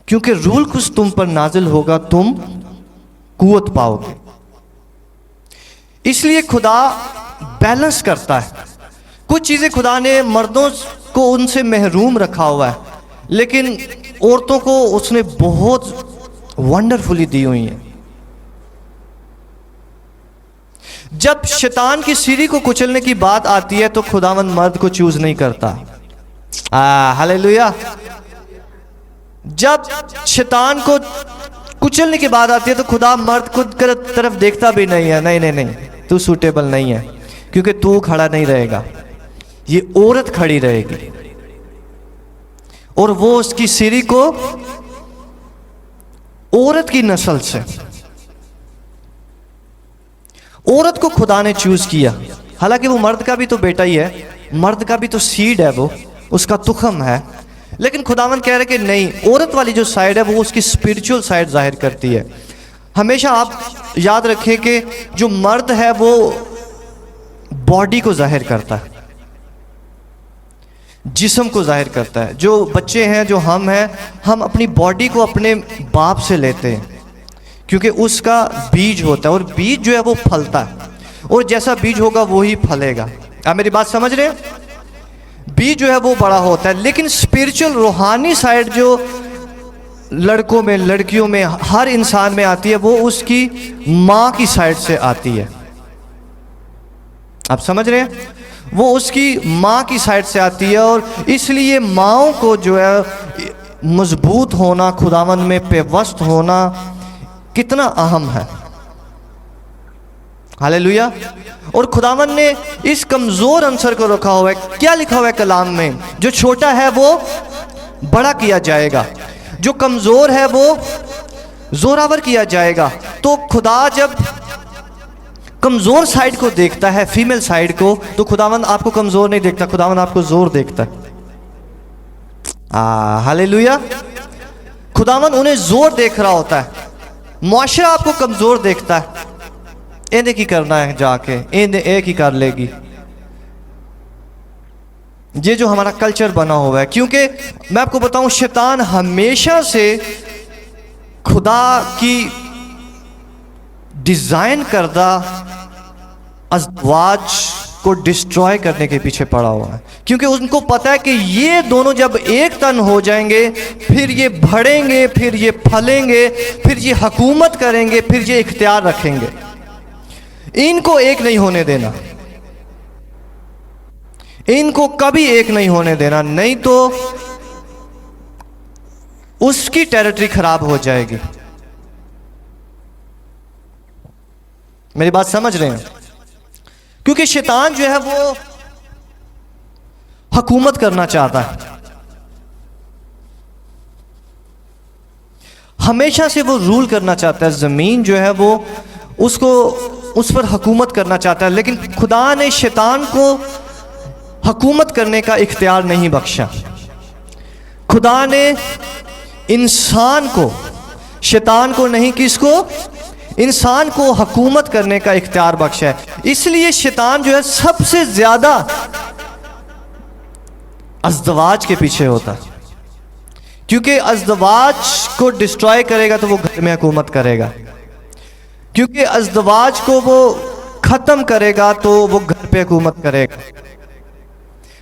क्योंकि रूल कुछ तुम पर नाजिल होगा, तुम कुव्वत पाओगे। इसलिए खुदा बैलेंस करता है। कुछ चीजें खुदा ने मर्दों को उनसे महरूम रखा हुआ है, लेकिन औरतों को उसने बहुत वंडरफुली दी हुई है। जब शैतान की सीढ़ी को कुचलने की बात आती है तो खुदावंद मर्द को चूज नहीं करता। हालेलुया। जब शैतान को कुचलने की बात आती है तो खुदा मर्द को तरफ देखता भी नहीं है। नहीं नहीं नहीं, तू सूटेबल नहीं है, क्योंकि तू खड़ा नहीं रहेगा, ये औरत खड़ी रहेगी। और वो उसकी सीढ़ी को औरत की नस्ल से, औरत को खुदा ने चूज किया। हालांकि वो मर्द का भी तो बेटा ही है, मर्द का भी तो सीड है, वो उसका तुखम है, लेकिन खुदावंद कह रहे कि नहीं, औरत वाली जो साइड है वो उसकी स्पिरिचुअल साइड जाहिर करती है। हमेशा आप याद रखें कि जो मर्द है वो बॉडी को जाहिर करता है, जिस्म को जाहिर करता है। जो बच्चे हैं, जो हम हैं, हम अपनी बॉडी को अपने बाप से लेते हैं, क्योंकि उसका बीज होता है और बीज जो है वो फलता है, और जैसा बीज होगा वो ही फलेगा। आप मेरी बात समझ रहे हैं? बीज जो है वो बड़ा होता है, लेकिन स्पिरिचुअल रूहानी साइड जो लड़कों में, लड़कियों में, हर इंसान में आती है, वो उसकी माँ की साइड से आती है। आप समझ रहे हैं? वो उसकी माँ की साइड से आती है, और इसलिए माँओं को जो है मजबूत होना, खुदावन में पेवस्त होना कितना अहम है। हालेलुया। और खुदावन ने इस कमज़ोर अंसर को रखा हुआ है। क्या लिखा हुआ है कलाम में? जो छोटा है वो बड़ा किया जाएगा, जो कमज़ोर है वो जोरावर किया जाएगा। तो खुदा जब कमज़ोर साइड को देखता है, फीमेल साइड को, तो खुदावन आपको कमज़ोर नहीं देखता, खुदावन आपको जोर देखता है। हालेलुया। खुदावन उन्हें जोर देख रहा होता है, मुआशरा आपको कमज़ोर देखता है। इन्हें की करना है, जाके इन्हें एक ही कर लेगी। ये जो हमारा कल्चर बना हुआ है, क्योंकि मैं आपको बताऊं, शैतान हमेशा से खुदा की डिजाइन करदा अज़वाज को डिस्ट्रॉय करने के पीछे पड़ा हुआ है, क्योंकि उनको पता है कि ये दोनों जब एक तन हो जाएंगे, फिर ये बढ़ेंगे, फिर ये फलेंगे, फिर ये हुकूमत करेंगे, फिर ये इख्तियार रखेंगे। इनको एक नहीं होने देना, इनको कभी एक नहीं होने देना, नहीं तो उसकी टेरिटरी खराब हो जाएगी। मेरी बात समझ रहे हैं? क्योंकि शैतान जो है वो हुकूमत करना चाहता है, हमेशा से वो रूल करना चाहता है। ज़मीन जो है वो उसको, उस पर हुकूमत करना चाहता है, लेकिन खुदा ने शैतान को हुकूमत करने का इख्तियार नहीं बख्शा। खुदा ने इंसान को, शैतान को नहीं, किसको? इंसान को हुकूमत करने का इख्तियार बख्शा है। इसलिए शैतान जो है सबसे ज्यादा अज़दवाज के पीछे होता है, क्योंकि अज़दवाज को डिस्ट्रॉय करेगा तो वो घर में हुकूमत करेगा, क्योंकि अज़दवाज को वो ख़त्म करेगा तो वो घर पे हुकूमत करेगा।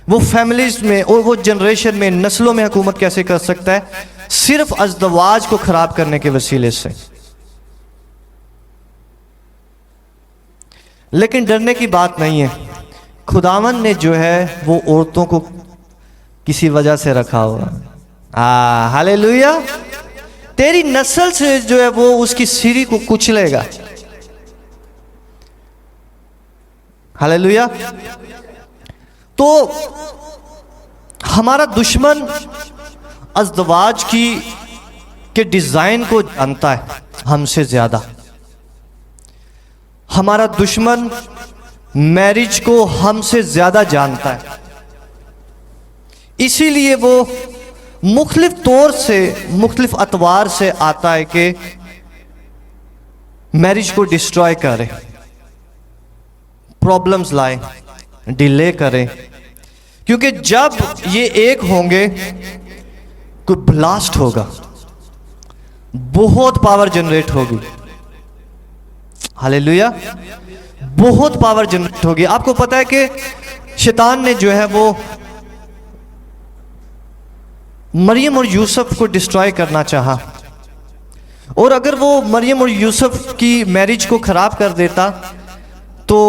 वो फैमिलीज में और वो जनरेशन में, नस्लों में हुकूमत कैसे कर सकता है? सिर्फ अज़दवाज को ख़राब करने के वसीले से। लेकिन डरने की बात नहीं है, खुदावन ने जो है वो औरतों को किसी वजह से रखा हुआ। हालेलुया। तेरी नस्ल से जो है वो उसकी सीरी को कुचलेगा। हालेलुया। तो हमारा दुश्मन अज़दवाज के डिजाइन को जानता है हमसे ज्यादा। हमारा दुश्मन मैरिज को हमसे ज्यादा जानता है, इसीलिए वो मुख्तलिफ तौर से, मुख्तलिफ अतवार से आता है कि मैरिज को डिस्ट्रॉय करे, प्रॉब्लम्स लाए, डिले करे। क्योंकि जब ये एक होंगे कोई ब्लास्ट होगा, बहुत पावर जनरेट होगी। हालेलुया। बहुत पावर जनरेट होगी। आपको पता है कि शैतान ने जो है वो मरियम और यूसुफ को डिस्ट्रॉय करना चाहा, और अगर वो मरियम और यूसुफ की मैरिज को खराब कर देता तो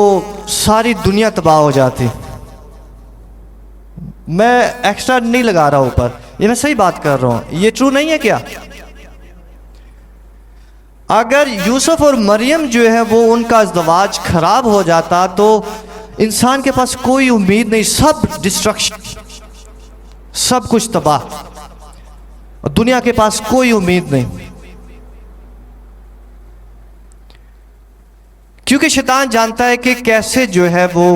सारी दुनिया तबाह हो जाती। मैं एक्स्ट्रा नहीं लगा रहा ऊपर, ये मैं सही बात कर रहा हूं। ये ट्रू नहीं है क्या? अगर यूसुफ और मरियम जो है वो उनका अज़दवाज खराब हो जाता तो इंसान के पास कोई उम्मीद नहीं, सब डिस्ट्रक्शन, सब कुछ तबाह, और दुनिया के पास कोई उम्मीद नहीं। क्योंकि शैतान जानता है कि कैसे जो है वो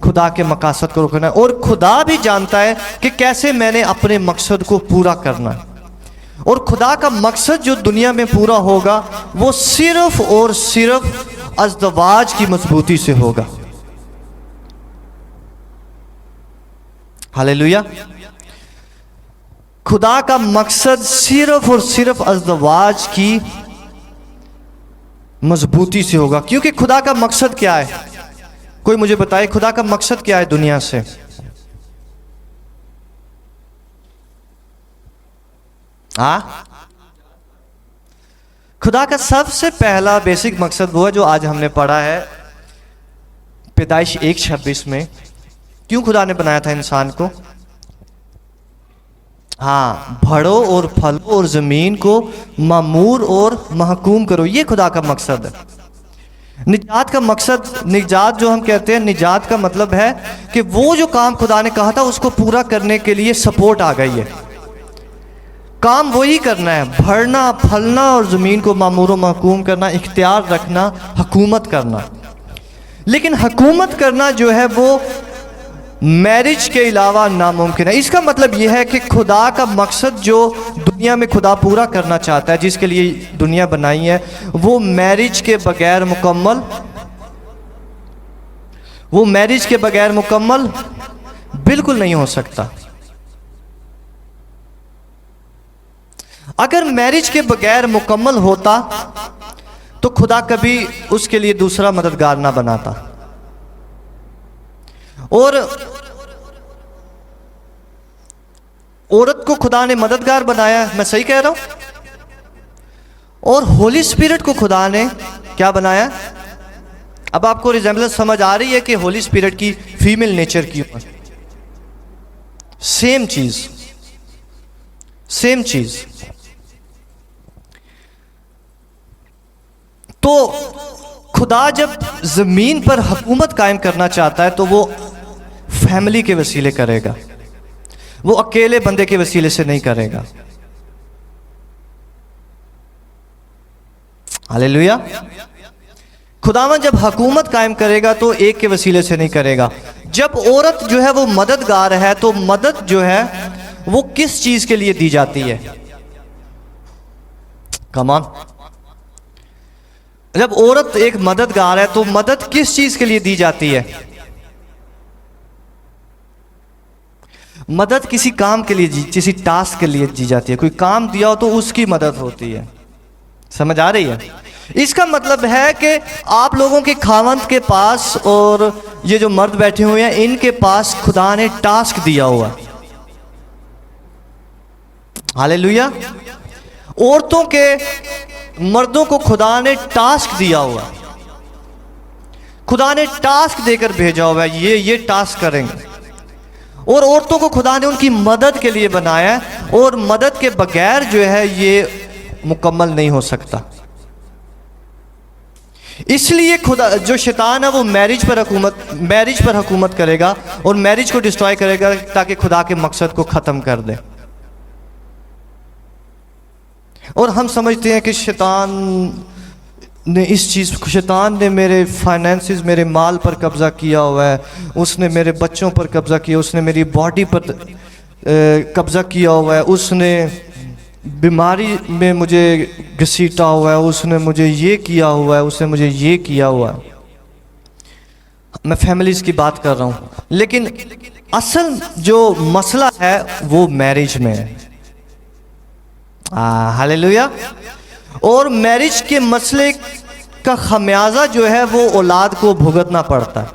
खुदा के मकासद को रोकना है, और खुदा भी जानता है कि कैसे मैंने अपने मकसद को पूरा करना है। और खुदा का मकसद जो दुनिया में पूरा होगा वो सिर्फ और सिर्फ अज़दवाज की मजबूती से होगा। हालेलुया। खुदा का मकसद सिर्फ और सिर्फ अज़दवाज की मजबूती से होगा। क्योंकि खुदा का मकसद क्या है? कोई मुझे बताए खुदा का मकसद क्या है दुनिया से? खुदा का सबसे पहला बेसिक मकसद वो है जो आज हमने पढ़ा है पैदाइश 1:26 में। क्यों खुदा ने बनाया था इंसान को? बढ़ो और फलो और जमीन को मामूर और महकूम करो, ये खुदा का मकसद है। निजात का मकसद, निजात जो हम कहते हैं, निजात का मतलब है कि वो जो काम खुदा ने कहा था उसको पूरा करने के लिए सपोर्ट आ गई है। काम वही करना है, भरना, फलना और ज़मीन को मामूर व महकूम करना, इख्तियार रखना, हुकूमत करना। लेकिन हुकूमत करना जो है वो मैरिज के अलावा नामुमकिन है। इसका मतलब यह है कि खुदा का मकसद जो दुनिया में खुदा पूरा करना चाहता है, जिसके लिए दुनिया बनाई है, वो मैरिज के बगैर मुकम्मल, वो मैरिज के बगैर मुकम्मल बिल्कुल नहीं हो सकता। अगर मैरिज के बगैर मुकम्मल होता तो खुदा कभी उसके लिए दूसरा मददगार ना बनाता। और औरत को खुदा ने मददगार बनाया, मैं सही कह रहा हूं? और होली स्पिरिट को खुदा ने क्या बनाया? अब आपको रिजेम्बलेंस समझ आ रही है कि होली स्पिरिट की फीमेल नेचर की सेम चीज, सेम चीज। तो खुदा जब जमीन पर हुकूमत कायम करना चाहता है तो वो फैमिली के वसीले करेगा, वो अकेले बंदे के वसीले से नहीं करेगा। हालेलुया। खुदावन जब हुकूमत कायम करेगा तो एक के वसीले से नहीं करेगा। जब औरत जो है वो मददगार है तो मदद जो है वो किस चीज के लिए दी जाती है? Come on. जब औरत एक मददगार है तो मदद किस चीज के लिए दी जाती है? मदद किसी काम के लिए, किसी टास्क के लिए दी जाती है। कोई काम दिया हो तो उसकी मदद होती है। समझ आ रही है? इसका मतलब है कि आप लोगों के खावंद के पास और ये जो मर्द बैठे हुए हैं इनके पास खुदा ने टास्क दिया हुआ। हालेलुया। औरतों के मर्दों को खुदा ने टास्क दिया हुआ, खुदा ने टास्क देकर भेजा हुआ है, ये टास्क करेंगे। और औरतों को खुदा ने उनकी मदद के लिए बनाया है, और मदद के बगैर जो है ये मुकम्मल नहीं हो सकता। इसलिए खुदा जो शैतान है वो मैरिज पर हुकूमत करेगा और मैरिज को डिस्ट्रॉय करेगा ताकि खुदा के मकसद को ख़त्म कर दे। और हम समझते हैं कि शैतान ने मेरे फाइनेंसेस, मेरे माल पर कब्ज़ा किया हुआ है, उसने मेरे बच्चों पर कब्ज़ा किया, उसने मेरी बॉडी पर कब्ज़ा किया हुआ है, उसने बीमारी में मुझे घसीटा हुआ है, उसने मुझे ये किया हुआ है, उसने मुझे ये किया हुआ है। मैं फैमिलीज़ की बात कर रहा हूँ, लेकिन असल जो मसला है वो मैरिज में है। हालेलुया। और मैरिज के मसले का खमियाजा जो है वो औलाद को भुगतना पड़ता है,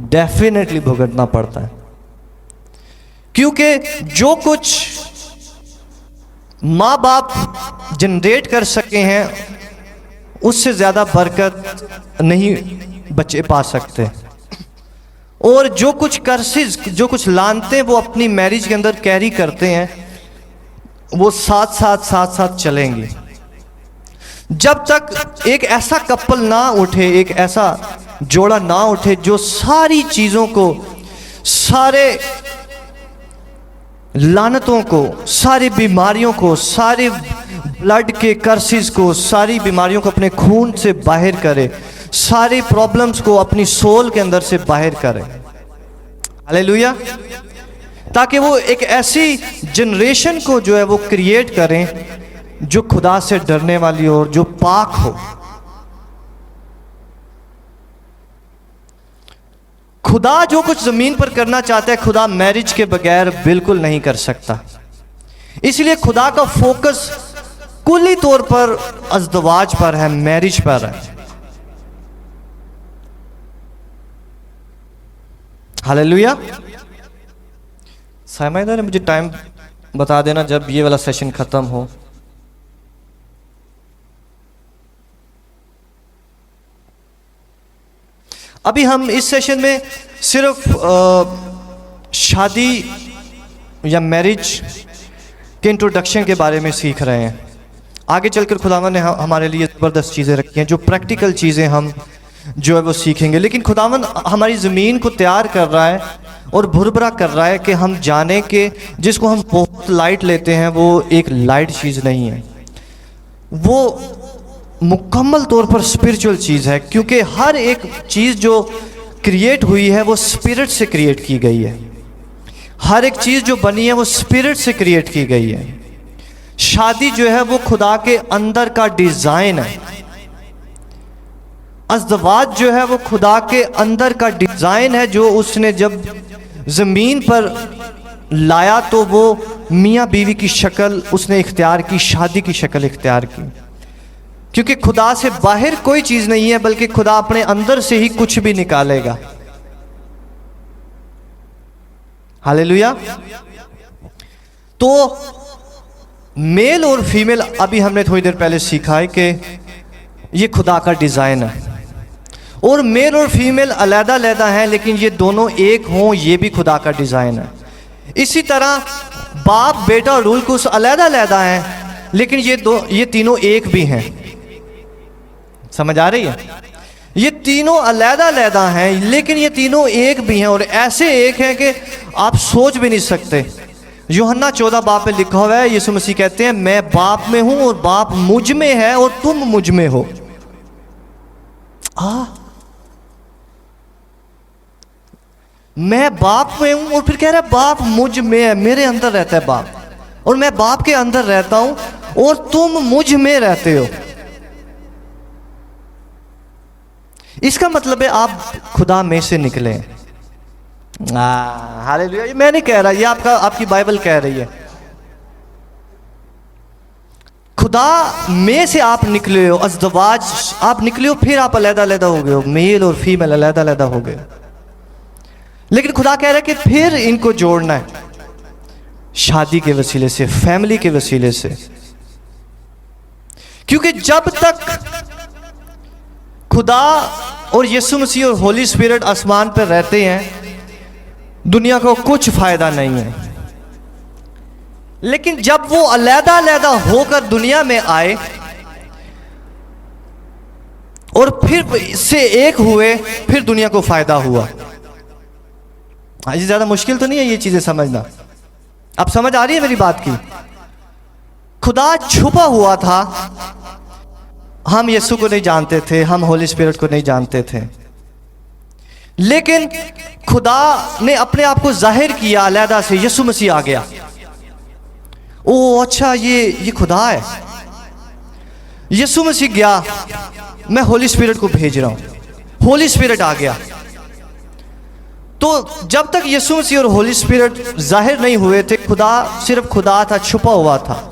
डेफिनेटली भुगतना पड़ता है। क्योंकि जो कुछ माँ बाप जनरेट कर सके हैं उससे ज़्यादा बरकत नहीं बच्चे पा सकते। और जो कुछ कर्सेस, जो कुछ लानते हैं वो अपनी मैरिज के अंदर कैरी करते हैं, वो साथ चलेंगी। जब तक एक ऐसा कपल ना उठे, एक ऐसा जोड़ा ना उठे जो सारी चीज़ों को, सारे लानतों को, सारी बीमारियों को, सारे ब्लड के कर्सेस को, सारी बीमारियों को अपने खून से बाहर करे, सारी प्रॉब्लम्स को अपनी सोल के अंदर से बाहर करे। हालेलुया। ताकि वो एक ऐसी जनरेशन को जो है वो क्रिएट करें जो खुदा से डरने वाली हो और जो पाक हो। खुदा जो कुछ ज़मीन पर करना चाहता है, खुदा मैरिज के बगैर बिल्कुल नहीं कर सकता। इसलिए खुदा का फोकस कुल्ली तौर पर अज़दवाज पर है, मैरिज पर है। हालेलुया। साइमा ने मुझे टाइम बता देना जब ये वाला सेशन खत्म हो। अभी हम इस सेशन में सिर्फ शादी या मैरिज के इंट्रोडक्शन के बारे में सीख रहे हैं। आगे चलकर खुदावन ने हमारे लिए ज़बरदस्त चीज़ें रखी हैं, जो प्रैक्टिकल चीज़ें हम जो है वो सीखेंगे। लेकिन खुदावन हमारी ज़मीन को तैयार कर रहा है और भुरभुरा कर रहा है कि हम जाने के जिसको हम बहुत लाइट लेते हैं वो एक लाइट चीज़ नहीं है, वो मुकम्मल तौर पर स्पिरिचुअल चीज़ है। क्योंकि हर एक चीज़ जो क्रिएट हुई है वो स्पिरिट से क्रिएट की गई है। हर एक चीज़ जो बनी है वो स्पिरिट से क्रिएट की गई है। शादी जो है वो खुदा के अंदर का डिज़ाइन है। अज़दवाज जो है वो खुदा के अंदर का डिज़ाइन है, जो उसने जब ज़मीन पर लाया तो वो मियाँ बीवी की शक्ल उसने इख्तियार की, शादी की शक्ल इख्तियार की। क्योंकि खुदा से बाहर कोई चीज़ नहीं है, बल्कि खुदा अपने अंदर से ही कुछ भी निकालेगा। हालेलुया। तो मेल और फीमेल अभी हमने थोड़ी देर पहले सीखा है कि ये खुदा का डिज़ाइन है, और मेल और फीमेल अलग अलग हैं, लेकिन ये दोनों एक हों ये भी खुदा का डिज़ाइन है। इसी तरह बाप बेटा और रूल कुछ अलग अलग हैं, लेकिन ये तीनों एक भी हैं। समझ आ रही है? ये तीनों अलग अलग हैं, लेकिन ये तीनों एक भी हैं, और ऐसे एक हैं कि आप सोच भी नहीं सकते। यूहन्ना 14 बाप में लिखा हुआ है, यीशु मसीह कहते हैं मैं बाप में हूं और बाप मुझ में है और तुम मुझ में हो। मैं बाप में हूं और फिर कह रहा है बाप मुझ में है, मेरे अंदर रहता है बाप, और मैं बाप के अंदर रहता हूं और तुम मुझ में रहते हो। इसका मतलब है आप खुदा में से निकले। हालेलुया। ये मैं नहीं कह रहा, ये आपकी बाइबल कह रही है। खुदा में से आप निकले हो, अज़दवाज आप निकले हो, फिर आप अलग अलग हो गए हो, मेल और फीमेल अलग अलग हो गए। लेकिन खुदा कह रहा है कि फिर इनको जोड़ना है शादी के वसीले से, फैमिली के वसीले से। क्योंकि जब तक खुदा और यीशु मसीह और होली स्पिरिट आसमान पर रहते हैं, दुनिया को कुछ फायदा नहीं है। लेकिन जब वो अलग-अलग होकर दुनिया में आए और फिर से एक हुए, फिर दुनिया को फायदा हुआ। ये ज्यादा मुश्किल तो नहीं है ये चीजें समझना। अब समझ आ रही है मेरी बात की? खुदा छुपा हुआ था, हम यीशु को नहीं जानते थे, हम होली स्पिरिट को नहीं जानते थे, लेकिन खुदा ने अपने आप को जाहिर किया अलहदा से। यीशु मसीह आ गया। ओ अच्छा, ये खुदा है। यीशु मसीह गया, मैं होली स्पिरिट को भेज रहा हूं। होली स्पिरिट आ गया। तो जब तक यीशु मसीह और होली स्पिरिट जाहिर नहीं हुए थे, खुदा सिर्फ खुदा था, छुपा हुआ था।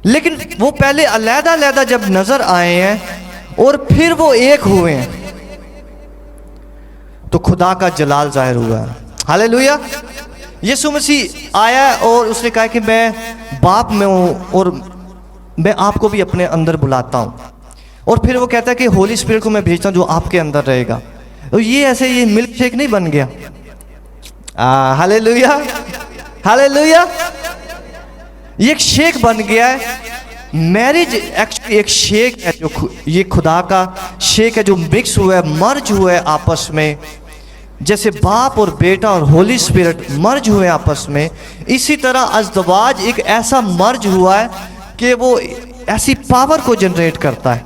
लेकिन वो पहले अलग-अलग जब नजर आए हैं और फिर वो एक हुए हैं, तो खुदा का जलाल जाहिर हुआ है। हालेलुया। यीशु मसीह आया और उसने कहा कि मैं बाप में हूँ और मैं आपको भी अपने अंदर बुलाता हूँ। और फिर वो कहता है कि होली स्पिरिट को मैं भेजता हूँ जो आपके अंदर रहेगा। तो ये ऐसे ये मिल्क शेक नहीं बन गया। Hallelujah, hallelujah. ये एक शेक बन गया है। मैरिज एक्चुअली एक शेक है, जो ये खुदा का शेक है, जो मिक्स हुआ है, मर्ज हुआ है आपस में। जैसे बाप और बेटा और होली स्पिरिट मर्ज हुए आपस में, इसी तरह अज़दवाज एक ऐसा मर्ज हुआ है कि वो ऐसी पावर को जनरेट करता है,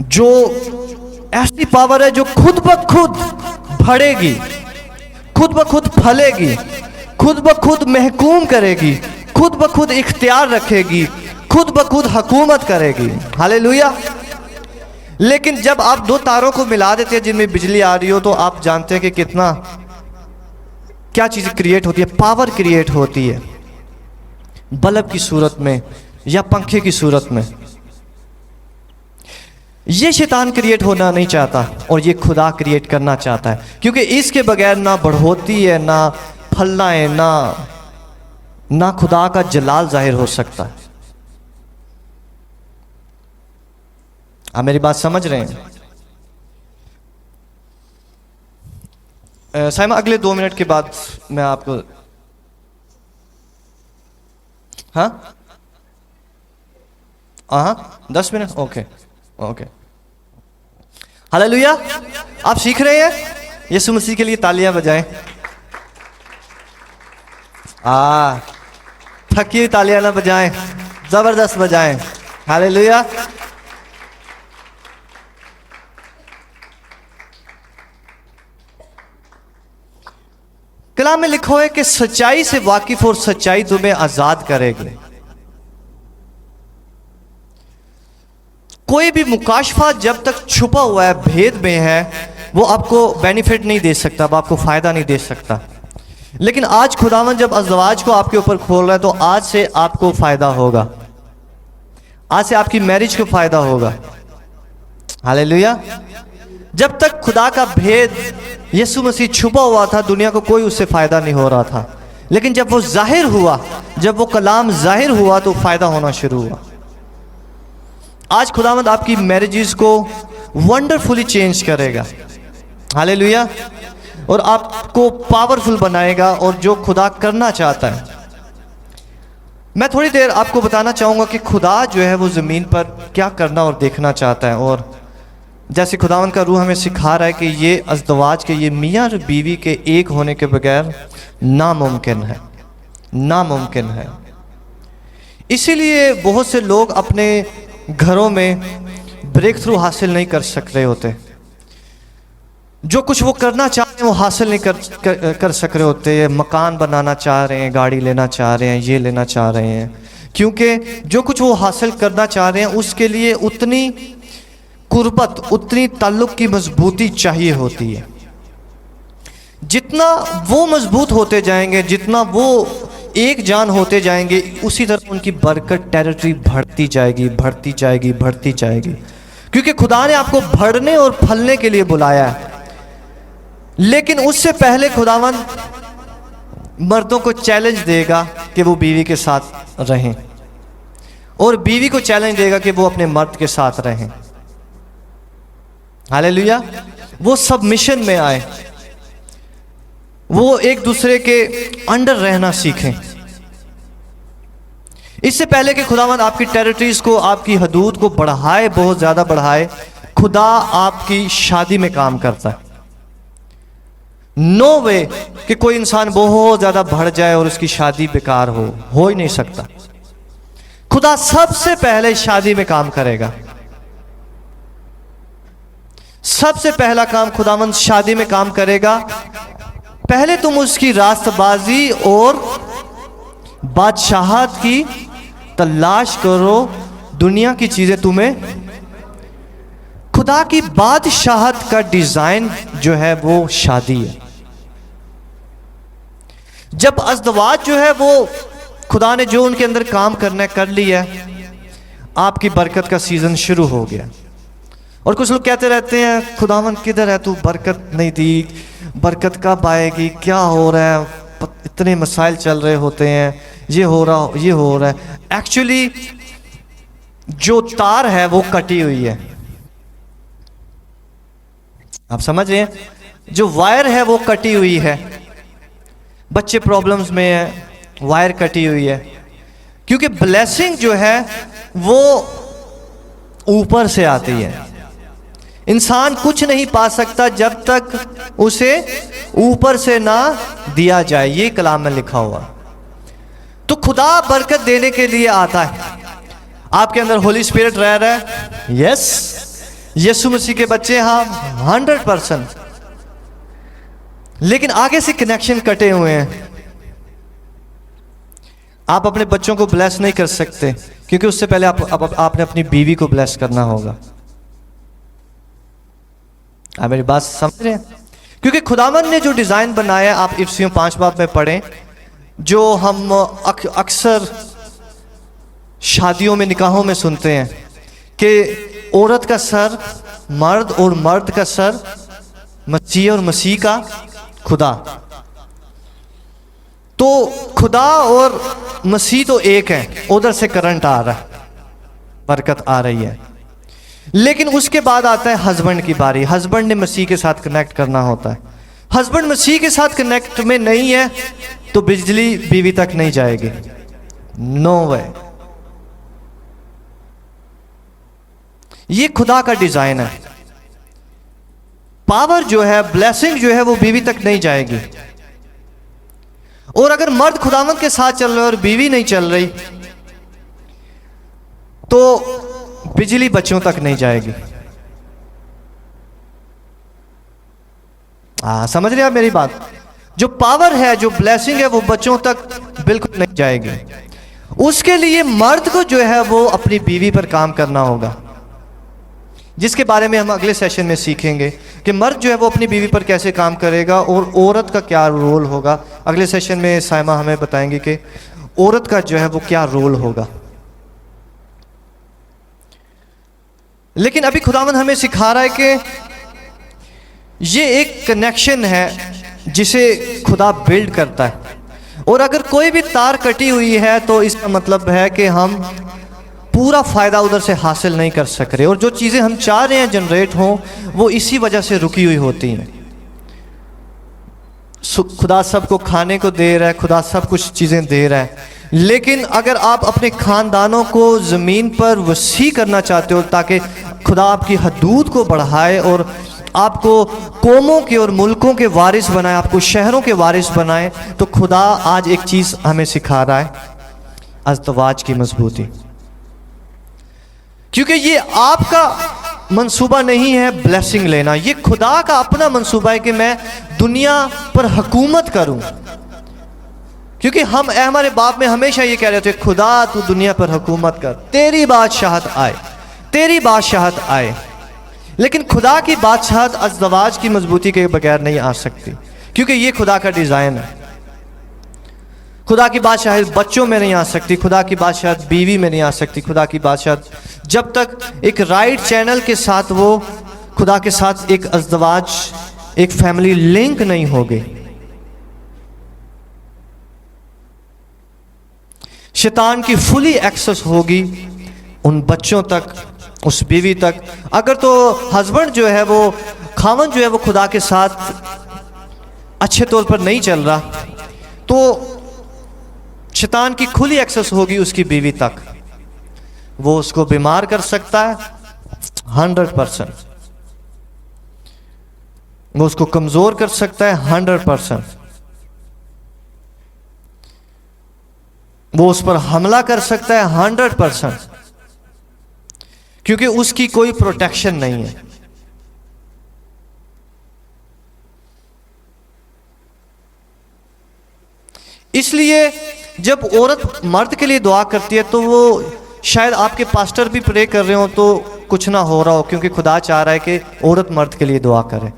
जो ऐसी पावर है जो खुद ब खुद बढ़ेगी, खुद ब खुद फलेगी, खुद ब खुद महकूम करेगी, खुद ब खुद इख्तियार रखेगी, खुद ब खुद हुकूमत करेगी। हालेलुया। लेकिन जब आप दो तारों को मिला देते हैं जिनमें बिजली आ रही हो, तो आप जानते हैं कि कितना क्या चीज़ क्रिएट होती है, पावर क्रिएट होती है, बल्ब की सूरत में या पंखे की सूरत में। ये शैतान क्रिएट होना नहीं चाहता और ये खुदा क्रिएट करना चाहता है, क्योंकि इसके बगैर ना बढ़ोती है, ना फलना है, ना खुदा का जलाल जाहिर हो सकता है। आप मेरी बात समझ रहे हैं? साइमा, अगले 2 मिनट के बाद मैं आपको, हाँ 10 मिनट, ओके ओके। हालेलुया। आप सीख रहे हैं? यीशु मसीह के लिए तालियां बजाएं। थकी हुई तालियां ना बजाएं, जबरदस्त बजाएं। हालेलुया। कलाम में लिखा है कि सच्चाई से वाकिफ और सच्चाई तुम्हें आजाद करेगी। कोई भी मुकाशफा जब तक छुपा हुआ है, भेद में है, वो आपको बेनिफिट नहीं दे सकता, वो आपको फायदा नहीं दे सकता। लेकिन आज खुदावन जब अज़वाज को आपके ऊपर खोल रहा है, तो आज से आपको फायदा होगा, आज से आपकी मैरिज को फायदा होगा। हालेलुया। जब तक खुदा का भेद यीशु मसीह छुपा हुआ था, दुनिया को कोई उससे फायदा नहीं हो रहा था। लेकिन जब वो जाहिर हुआ, जब वो कलाम जाहिर हुआ, तो फायदा होना शुरू हुआ। आज खुदावंद आपकी मैरिजेस को वंडरफुली चेंज करेगा। हालेलुया। और आपको पावरफुल बनाएगा, और जो खुदा करना चाहता है। मैं थोड़ी देर आपको बताना चाहूँगा कि खुदा जो है वो ज़मीन पर क्या करना और देखना चाहता है। और जैसे खुदावंद का रूह हमें सिखा रहा है कि ये अज़दवाज के, ये मियाँ और बीवी के एक होने के बगैर नामुमकिन है, नामुमकिन है। इसीलिए बहुत से लोग अपने घरों में ब्रेक थ्रू हासिल नहीं कर सक रहे होते। जो कुछ वो करना चाह रहे हैं वो हासिल नहीं कर सक रहे होते। मकान बनाना चाह रहे हैं, गाड़ी लेना चाह रहे हैं, ये लेना चाह रहे हैं, क्योंकि जो कुछ वो हासिल करना चाह रहे हैं उसके लिए उतनी कुर्बत, उतनी ताल्लुक़ की मजबूती चाहिए होती है। जितना वो मजबूत होते जाएंगे, जितना वो एक जान होते जाएंगे, उसी तरह उनकी बरकत, टेरिटरी बढ़ती जाएगी, बढ़ती जाएगी, बढ़ती जाएगी। क्योंकि खुदा ने आपको बढ़ने और फलने के लिए बुलाया है। लेकिन उससे पहले खुदावन मर्दों को चैलेंज देगा कि वो बीवी के साथ रहें, और बीवी को चैलेंज देगा कि वो अपने मर्द के साथ रहें। हालेलुया। वो सबमिशन में आए, वो एक दूसरे के अंडर रहना सीखें। इससे पहले कि खुदावंद आपकी टेरिटरीज को, आपकी हदूद को बढ़ाए, बहुत ज़्यादा बढ़ाए, खुदा आपकी शादी में काम करता है। नो वे कि कोई इंसान बहुत ज़्यादा बढ़ जाए और उसकी शादी बेकार हो ही नहीं सकता। खुदा सबसे पहले शादी में काम करेगा। सबसे पहला काम खुदावंद शादी में काम करेगा। पहले तुम उसकी रास्तबाजी और बादशाहत की तलाश करो। दुनिया की चीजें तुम्हें, खुदा की बादशाहत का डिजाइन जो है वो शादी है। जब अज़दवाज जो है वो खुदा ने जो उनके अंदर काम करना कर लिया, आपकी बरकत का सीजन शुरू हो गया। और कुछ लोग कहते रहते हैं, खुदावन किधर है तू, बरकत नहीं दी, बरकत कब आएगी, क्या हो रहा है, इतने मसाइल चल रहे होते हैं, ये हो रहा है। एक्चुअली जो तार है वो कटी हुई है। आप समझ रहे हैं? जो वायर है वो कटी हुई है। बच्चे प्रॉब्लम्स में है, वायर कटी हुई है। क्योंकि ब्लेसिंग जो है वो ऊपर से आती है। इंसान कुछ नहीं पा सकता जब तक उसे ऊपर से ना दिया जाए। ये कलाम में लिखा हुआ। तो खुदा बरकत देने के लिए आता है। आपके अंदर होली स्पिरिट रह रहा है, यस, यीशु मसीह के बच्चे, हाँ 100%। लेकिन आगे से कनेक्शन कटे हुए हैं। आप अपने बच्चों को ब्लेस नहीं कर सकते, क्योंकि उससे पहले आपने अपनी बीवी को ब्लेस करना होगा। आप मेरी बात समझ रहे हैं? क्योंकि खुदावन ने जो डिज़ाइन बनाया, आप इफ्सियों 5 बाब में पढ़ें, जो हम अक्सर शादियों में, निकाहों में सुनते हैं कि औरत का सर मर्द और मर्द का सर मसीह और मसीह का खुदा। तो खुदा और मसीह तो एक है, उधर से करंट आ रहा है, बरकत आ रही है। लेकिन उसके बाद आता है हस्बैंड की बारी। हस्बैंड ने मसीह के साथ कनेक्ट करना होता है। हस्बैंड मसीह के साथ कनेक्ट में नहीं है तो बिजली बीवी तक नहीं जाएगी। नो वे। ये खुदा का डिजाइन है। पावर जो है, ब्लेसिंग जो है, वो बीवी तक नहीं जाएगी। और अगर मर्द खुदावंद के साथ चल रहा है और बीवी नहीं चल रही तो बिजली बच्चों तक नहीं जाएगी। समझ रहे आप मेरी बात? जो पावर है, जो ब्लेसिंग है, वो बच्चों तक बिल्कुल नहीं जाएगी। उसके लिए मर्द को जो है वो अपनी बीवी पर काम करना होगा, जिसके बारे में हम अगले सेशन में सीखेंगे कि मर्द जो है वो अपनी बीवी पर कैसे काम करेगा और औरत का क्या रोल होगा। अगले सेशन में साइमा हमें बताएंगे कि औरत का जो है वो क्या रोल होगा। लेकिन अभी खुदावंद हमें सिखा रहा है कि ये एक कनेक्शन है जिसे खुदा बिल्ड करता है, और अगर कोई भी तार कटी हुई है तो इसका मतलब है कि हम पूरा फ़ायदा उधर से हासिल नहीं कर सक रहे, और जो चीज़ें हम चाह रहे हैं जनरेट हों वो इसी वजह से रुकी हुई होती हैं। खुदा सबको खाने को दे रहा है, खुदा सब कुछ चीज़ें दे रहा है, लेकिन अगर आप अपने ख़ानदानों को ज़मीन पर वसी करना चाहते हो ताकि खुदा आपकी हदूद को बढ़ाए और आपको कौमों के और मुल्कों के वारिस बनाए, आपको शहरों के वारिस बनाए, तो खुदा आज एक चीज़ हमें सिखा रहा है, अज़दवाज की मजबूती। क्योंकि ये आपका मंसूबा नहीं है ब्लेसिंग लेना, ये खुदा का अपना मंसूबा है कि मैं दुनिया पर हुकूमत करूं। क्योंकि हम हमारे बाप में हमेशा ये कह रहे थे, खुदा तू दुनिया पर हुकूमत कर, तेरी बादशाहत आए, तेरी बादशाहत आए। लेकिन खुदा की बादशाहत अज़दवाज की मजबूती के बगैर नहीं आ सकती, क्योंकि ये खुदा का डिज़ाइन है। खुदा की बादशाहत बच्चों में नहीं आ सकती, खुदा की बादशाहत बीवी में नहीं आ सकती, खुदा की बादशाहत जब तक एक राइट चैनल के साथ वो खुदा के साथ एक अज़दवाज, एक फैमिली लिंक नहीं होगी। शैतान की फुली एक्सेस होगी उन बच्चों तक, उस बीवी तक। अगर तो हस्बैंड जो है वो, खावन जो है वो खुदा के साथ अच्छे तौर पर नहीं चल रहा, तो शैतान की खुली एक्सेस होगी उसकी बीवी तक। वो उसको बीमार कर सकता है 100%, वो उसको कमजोर कर सकता है 100%, वो उस पर हमला कर सकता है 100%, क्योंकि उसकी कोई प्रोटेक्शन नहीं है। इसलिए जब औरत मर्द के लिए दुआ करती है तो वो, शायद आपके पास्टर भी प्रे कर रहे हो तो कुछ ना हो रहा हो, क्योंकि खुदा चाह रहा है कि औरत मर्द के लिए दुआ करे।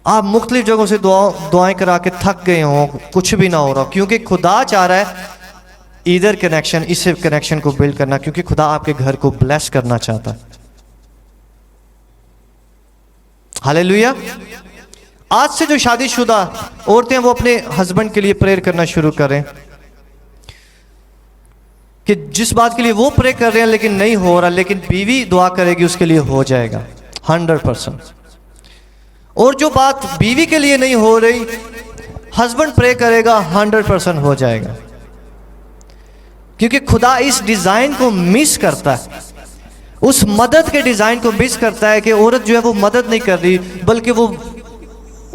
आप मुख्तलिफ जगहों से दुआएं करा के थक गए हो, कुछ भी ना हो रहा, क्योंकि खुदा चाह रहा है इधर कनेक्शन, इस कनेक्शन को बिल्ड करना, क्योंकि खुदा आपके घर को ब्लेस करना चाहता है। हालेलुया। आज से जो शादीशुदा औरतें वो अपने हस्बैंड के लिए प्रेयर करना शुरू करें कि जिस बात के लिए वो प्रे कर रहे हैं लेकिन नहीं हो रहा, लेकिन बीवी दुआ करेगी उसके लिए हो जाएगा 100%। और जो बात बीवी के लिए नहीं हो रही, हस्बैंड प्रे करेगा 100% हो जाएगा। क्योंकि खुदा इस डिजाइन को मिस करता है, उस मदद के डिजाइन को मिस करता है कि औरत जो है वो मदद नहीं कर रही, बल्कि वो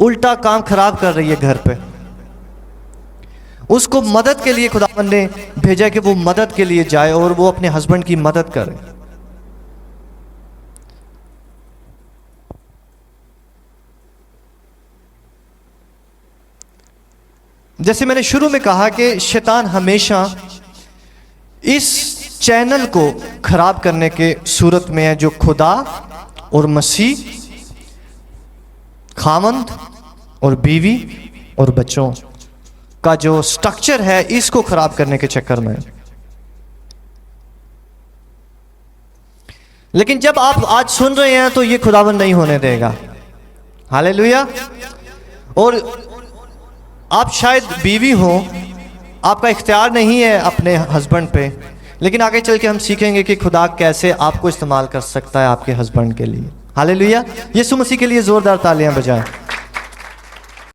उल्टा काम खराब कर रही है घर पे। उसको मदद के लिए खुदा ने भेजा कि वो मदद के लिए जाए और वो अपने हस्बैंड की मदद करे। जैसे मैंने शुरू में कहा कि शैतान हमेशा इस चैनल को खराब करने के सूरत में है जो खुदा और मसीह, खामंद और बीवी और बच्चों का जो स्ट्रक्चर है, इसको खराब करने के चक्कर में। लेकिन जब आप आज सुन रहे हैं तो ये खुदावंद नहीं होने देगा। हालेलुया। और आप शायद बीवी हो, आपका इख्तियार नहीं है अपने हस्बैंड पे, लेकिन आगे चल के हम सीखेंगे कि खुदा कैसे आपको इस्तेमाल कर सकता है आपके हस्बैंड के लिए। हालेलुया। यीशु मसीह के लिए जोरदार तालियां बजाएं।